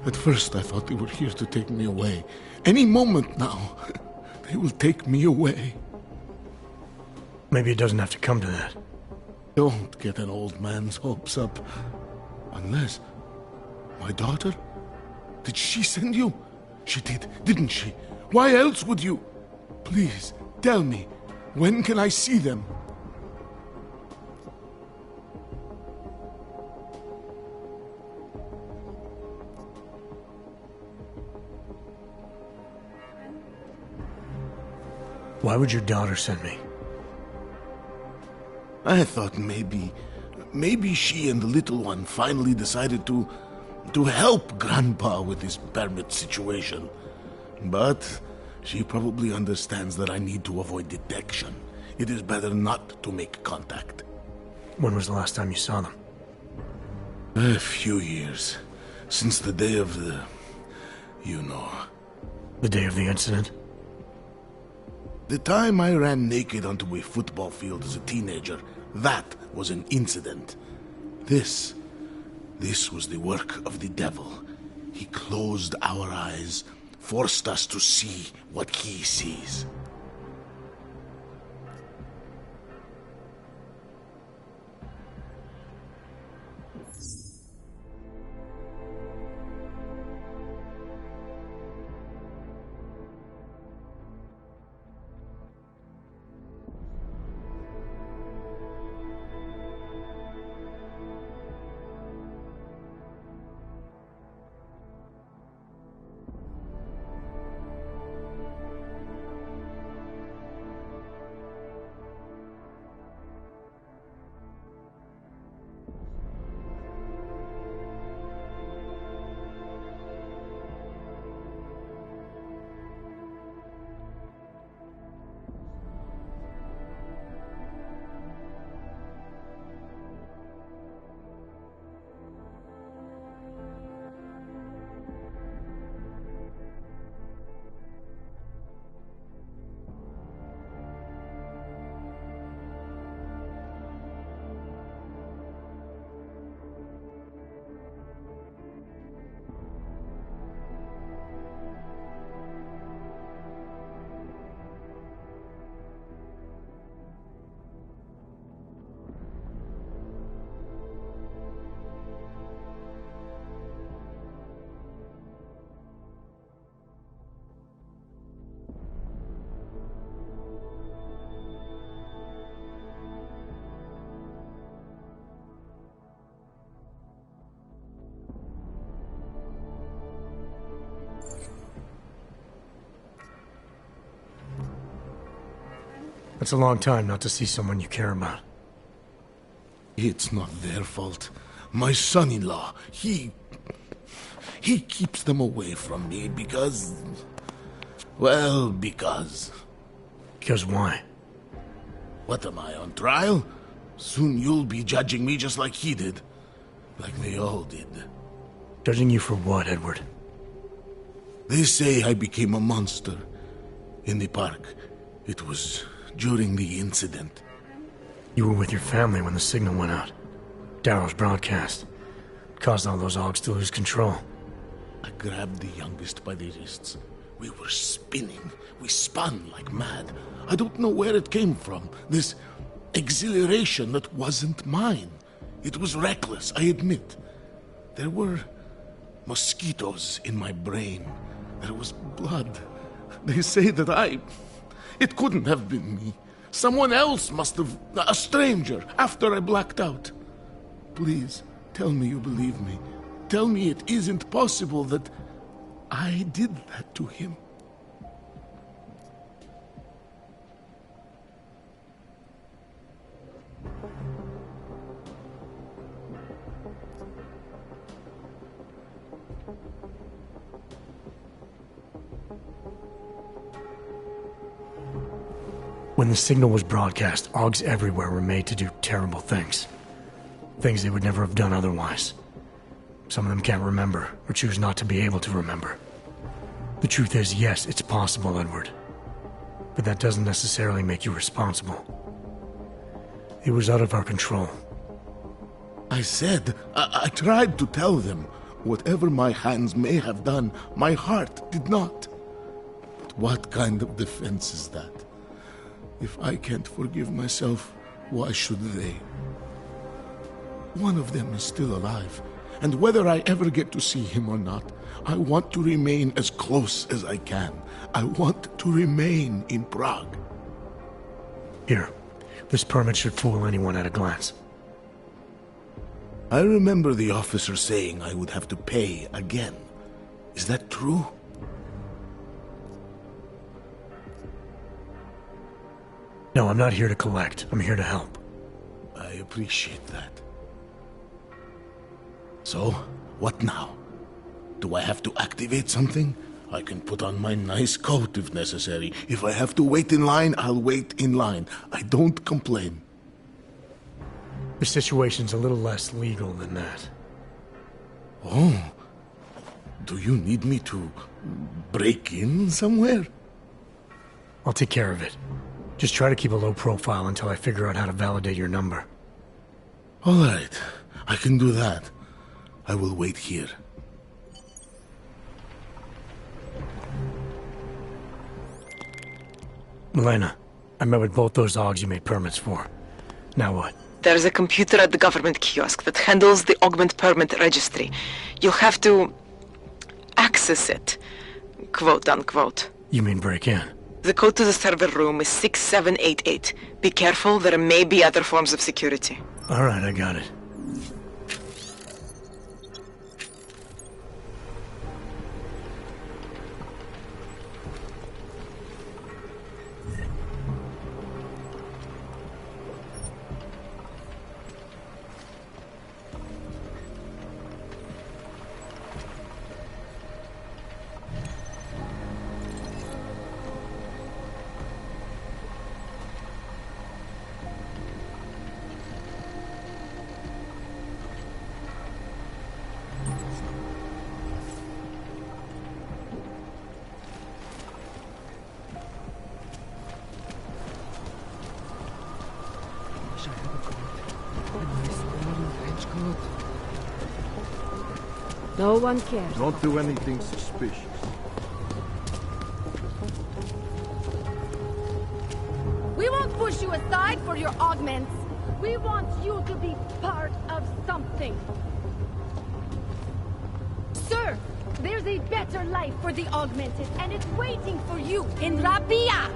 At first I thought they were here to take me away. Any moment now, they will take me away. Maybe it doesn't have to come to that. Don't get an old man's hopes up. Unless... My daughter? Did she send you? She did, didn't she? Why else would you? Please, tell me. When can I see them? Why would your daughter send me? I thought maybe she and the little one finally decided to help Grandpa with his permit situation. But she probably understands that I need to avoid detection. It is better not to make contact. When was the last time you saw them? A few years. Since the day of the... you know. The day of the incident? The time I ran naked onto a football field as a teenager, that was an incident. This was the work of the devil. He closed our eyes, forced us to see what he sees. That's a long time not to see someone you care about. It's not their fault. My son-in-law, he keeps them away from me because... well, because... Because why? What am I, on trial? Soon you'll be judging me just like he did. Like they all did. Judging you for what, Edward? They say I became a monster in the park. It was during the incident. You were with your family when the signal went out. Darrow's broadcast. Caused all those Augs to lose control. I grabbed the youngest by the wrists. We were spinning. We spun like mad. I don't know where it came from. This exhilaration that wasn't mine. It was reckless, I admit. There were mosquitoes in my brain. There was blood. They say that it couldn't have been me. Someone else must have... A stranger, after I blacked out. Please, tell me you believe me. Tell me it isn't possible that I did that to him. When the signal was broadcast, Augs everywhere were made to do terrible things. Things they would never have done otherwise. Some of them can't remember, or choose not to be able to remember. The truth is, yes, it's possible, Edward. But that doesn't necessarily make you responsible. It was out of our control. I said, I tried to tell them. Whatever my hands may have done, my heart did not. But what kind of defense is that? If I can't forgive myself, why should they? One of them is still alive, and whether I ever get to see him or not, I want to remain as close as I can. I want to remain in Prague. Here, this permit should fool anyone at a glance. I remember the officer saying I would have to pay again. Is that true? No, I'm not here to collect. I'm here to help. I appreciate that. So, what now? Do I have to activate something? I can put on my nice coat if necessary. If I have to wait in line, I'll wait in line. I don't complain. The situation's a little less legal than that. Oh. Do you need me to break in somewhere? I'll take care of it. Just try to keep a low profile until I figure out how to validate your number. All right. I can do that. I will wait here. Milena, I met with both those Augs you made permits for. Now what? There's a computer at the government kiosk that handles the augment permit registry. You'll have to access it, quote unquote. You mean break in? The code to the server room is 6788. Be careful, there may be other forms of security. All right, I got it. No one cares. Don't do anything suspicious. We won't push you aside for your augments. We want you to be part of something. Sir, there's a better life for the augmented, and it's waiting for you in Rabia.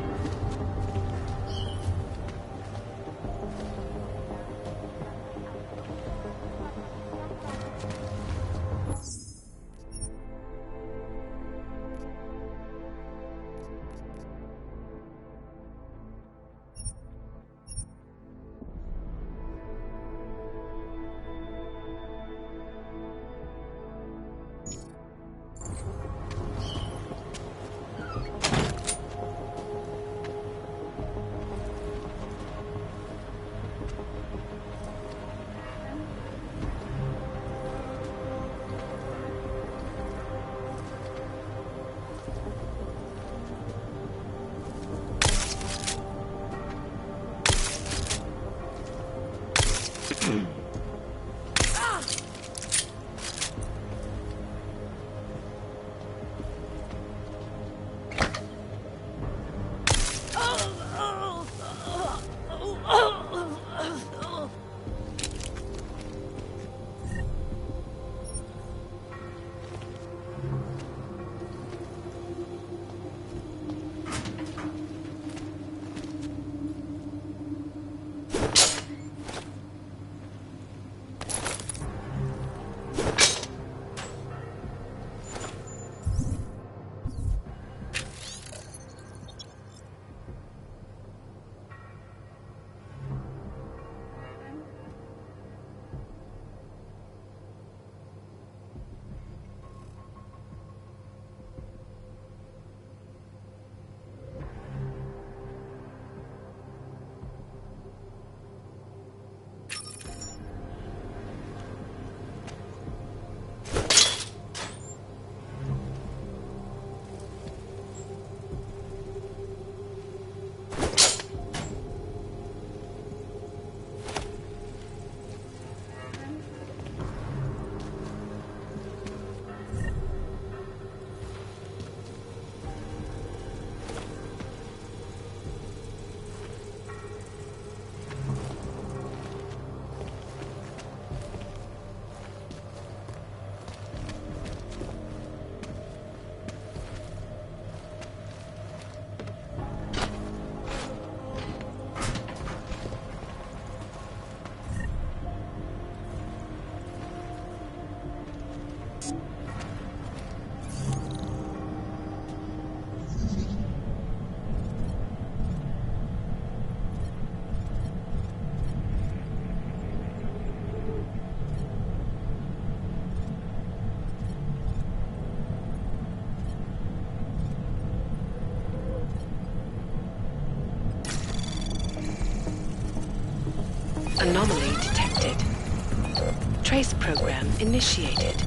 Trace program initiated.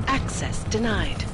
Access denied.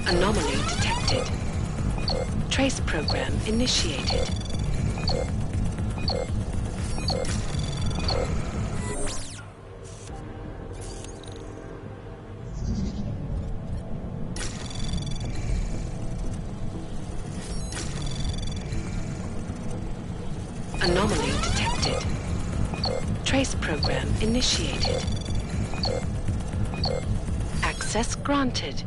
Anomaly detected. Trace program initiated. Anomaly detected. Trace program initiated. Access granted.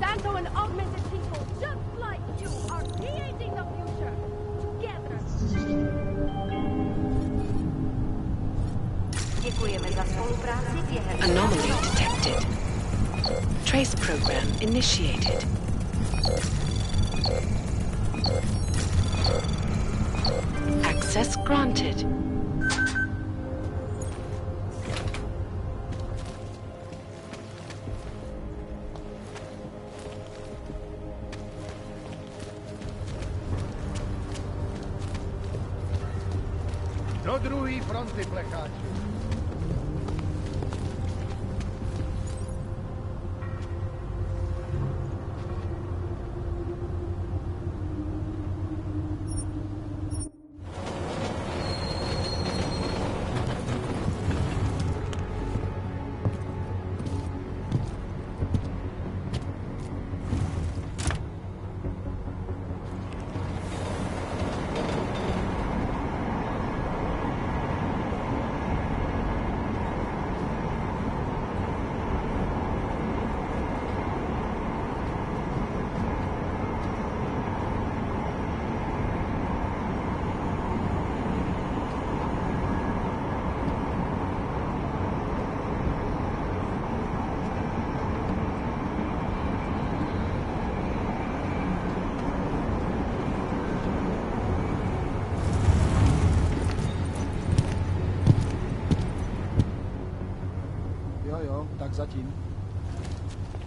Santo and augmented people just like you are creating the future together. Děkujeme za spolupráci během... Anomaly detected. Trace program initiated. Access granted. Do druhé fronty, plecháči.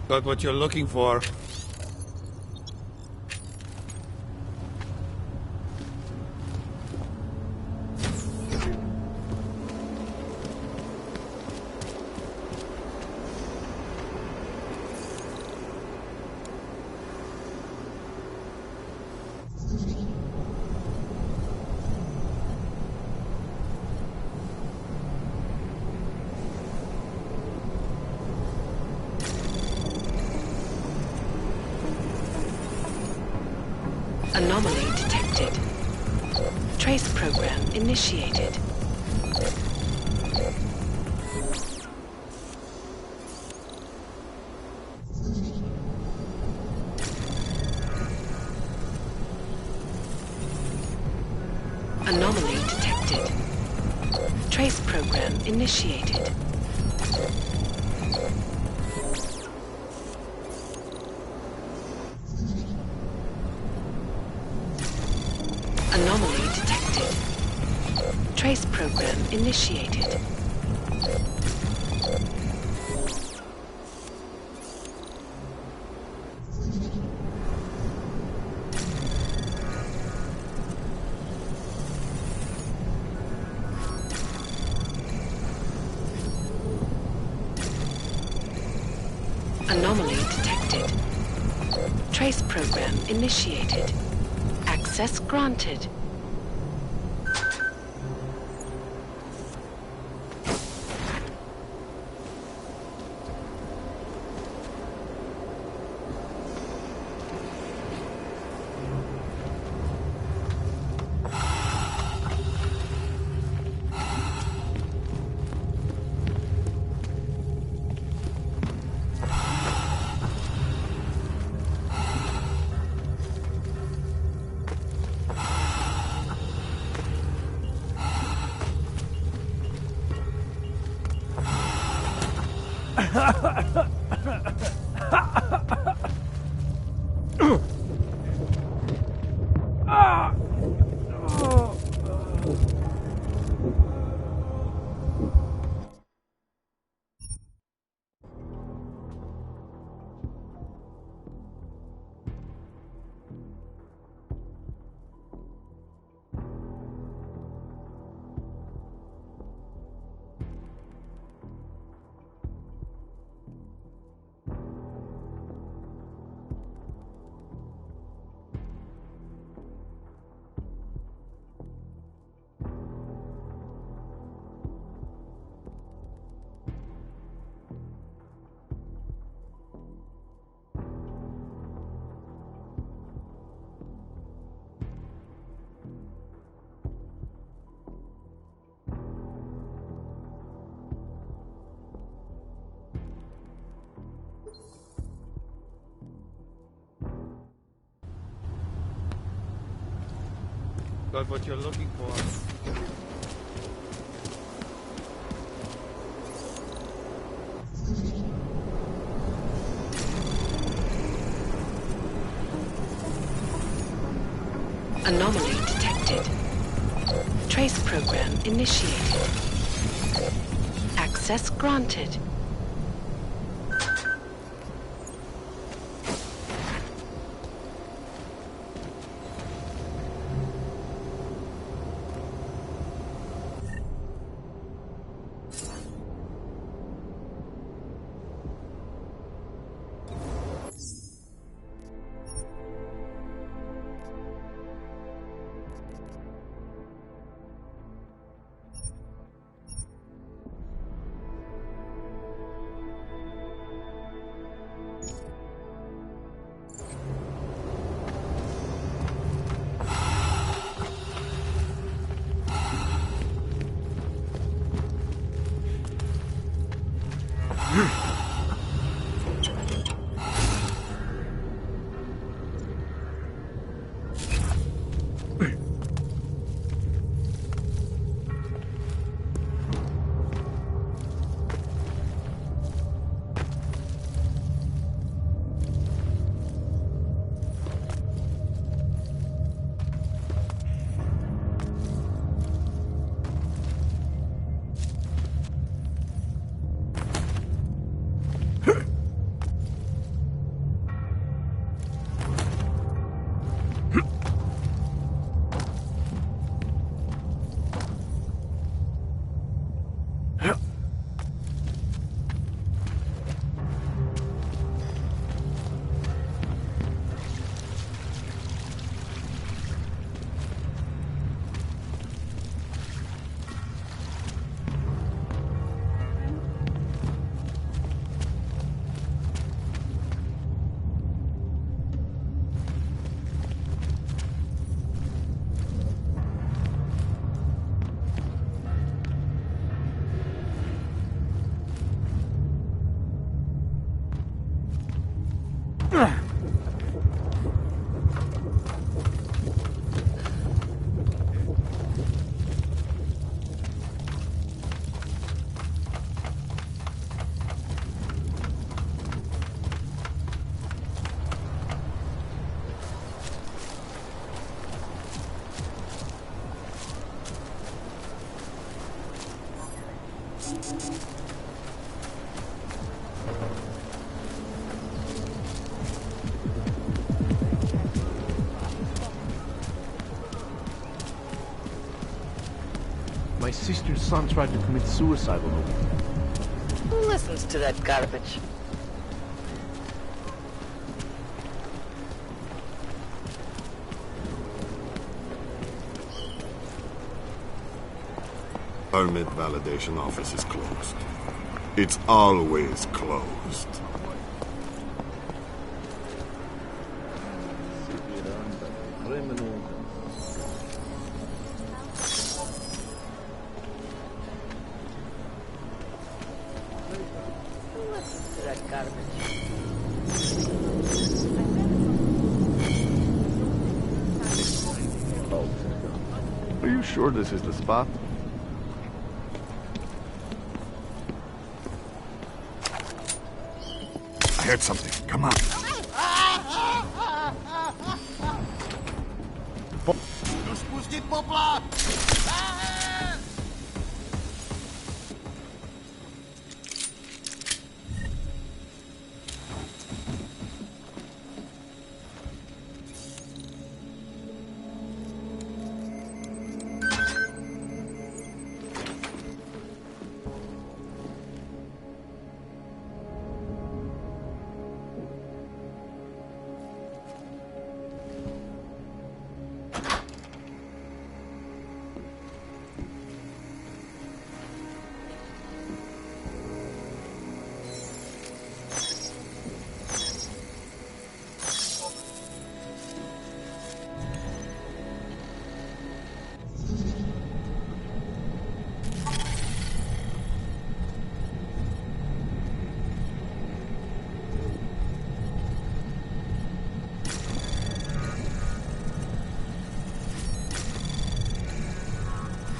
Got what you're looking for. Anomaly detected. Trace program initiated. Anomaly detected. Trace program initiated. Anomaly detected. Trace program initiated. Anomaly detected. Trace program initiated. Access granted. Got what you're looking for. Anomaly detected. Trace program initiated. Access granted. My sister's son tried to commit suicide on her. Who listens to that garbage? Permit validation office is closed. It's always closed. Who listens to that garbage? Are you sure this is the spot? I heard something. Come on. No spustit popla!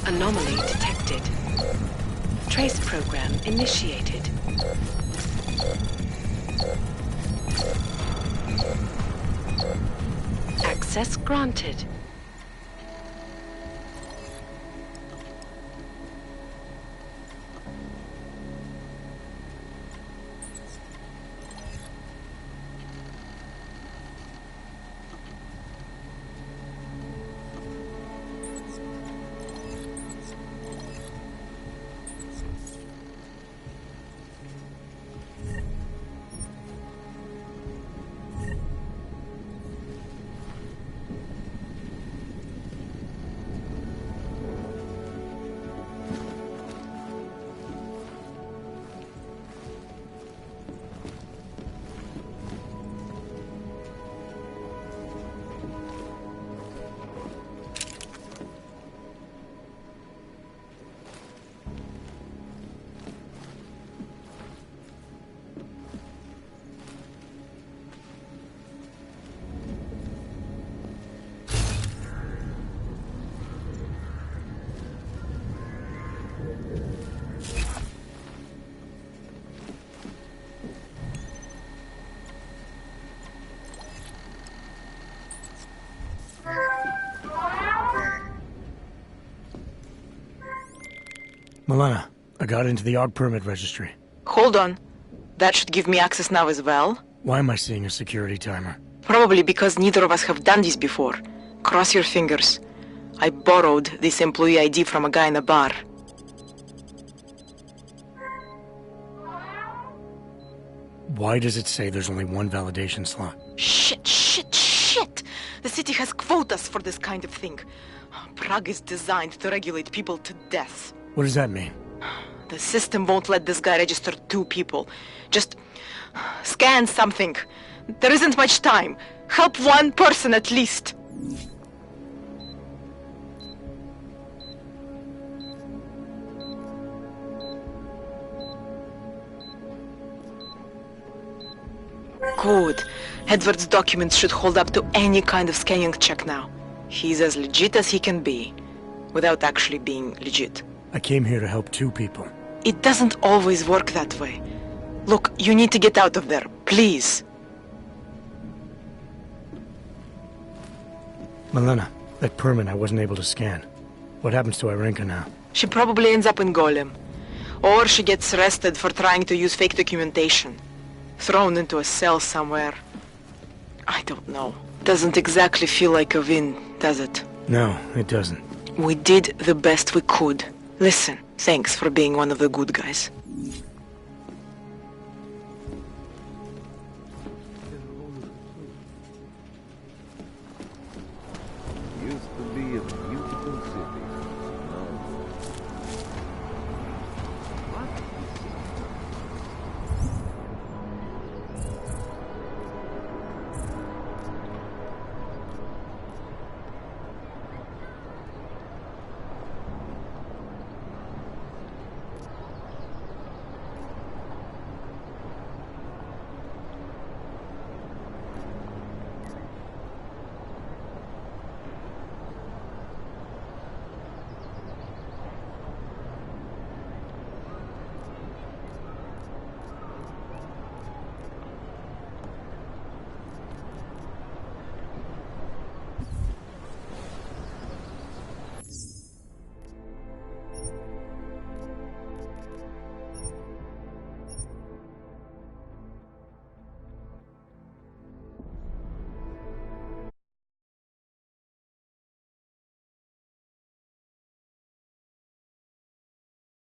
Anomaly detected. Trace program initiated. Access granted. Milena, I got into the AUG permit registry. Hold on. That should give me access now as well. Why am I seeing a security timer? Probably because neither of us have done this before. Cross your fingers. I borrowed this employee ID from a guy in a bar. Why does it say there's only one validation slot? Shit! The city has quotas for this kind of thing. Prague is designed to regulate people to death. What does that mean? The system won't let this guy register 2 people. Just scan something. There isn't much time. Help 1 person at least. Good. Edward's documents should hold up to any kind of scanning check now. He's as legit as he can be, without actually being legit. I came here to help 2 people. It doesn't always work that way. Look, you need to get out of there, please. Milena, that permit I wasn't able to scan. What happens to Irenka now? She probably ends up in Golem. Or she gets arrested for trying to use fake documentation. Thrown into a cell somewhere. I don't know. Doesn't exactly feel like a win, does it? No, it doesn't. We did the best we could. Listen, thanks for being one of the good guys.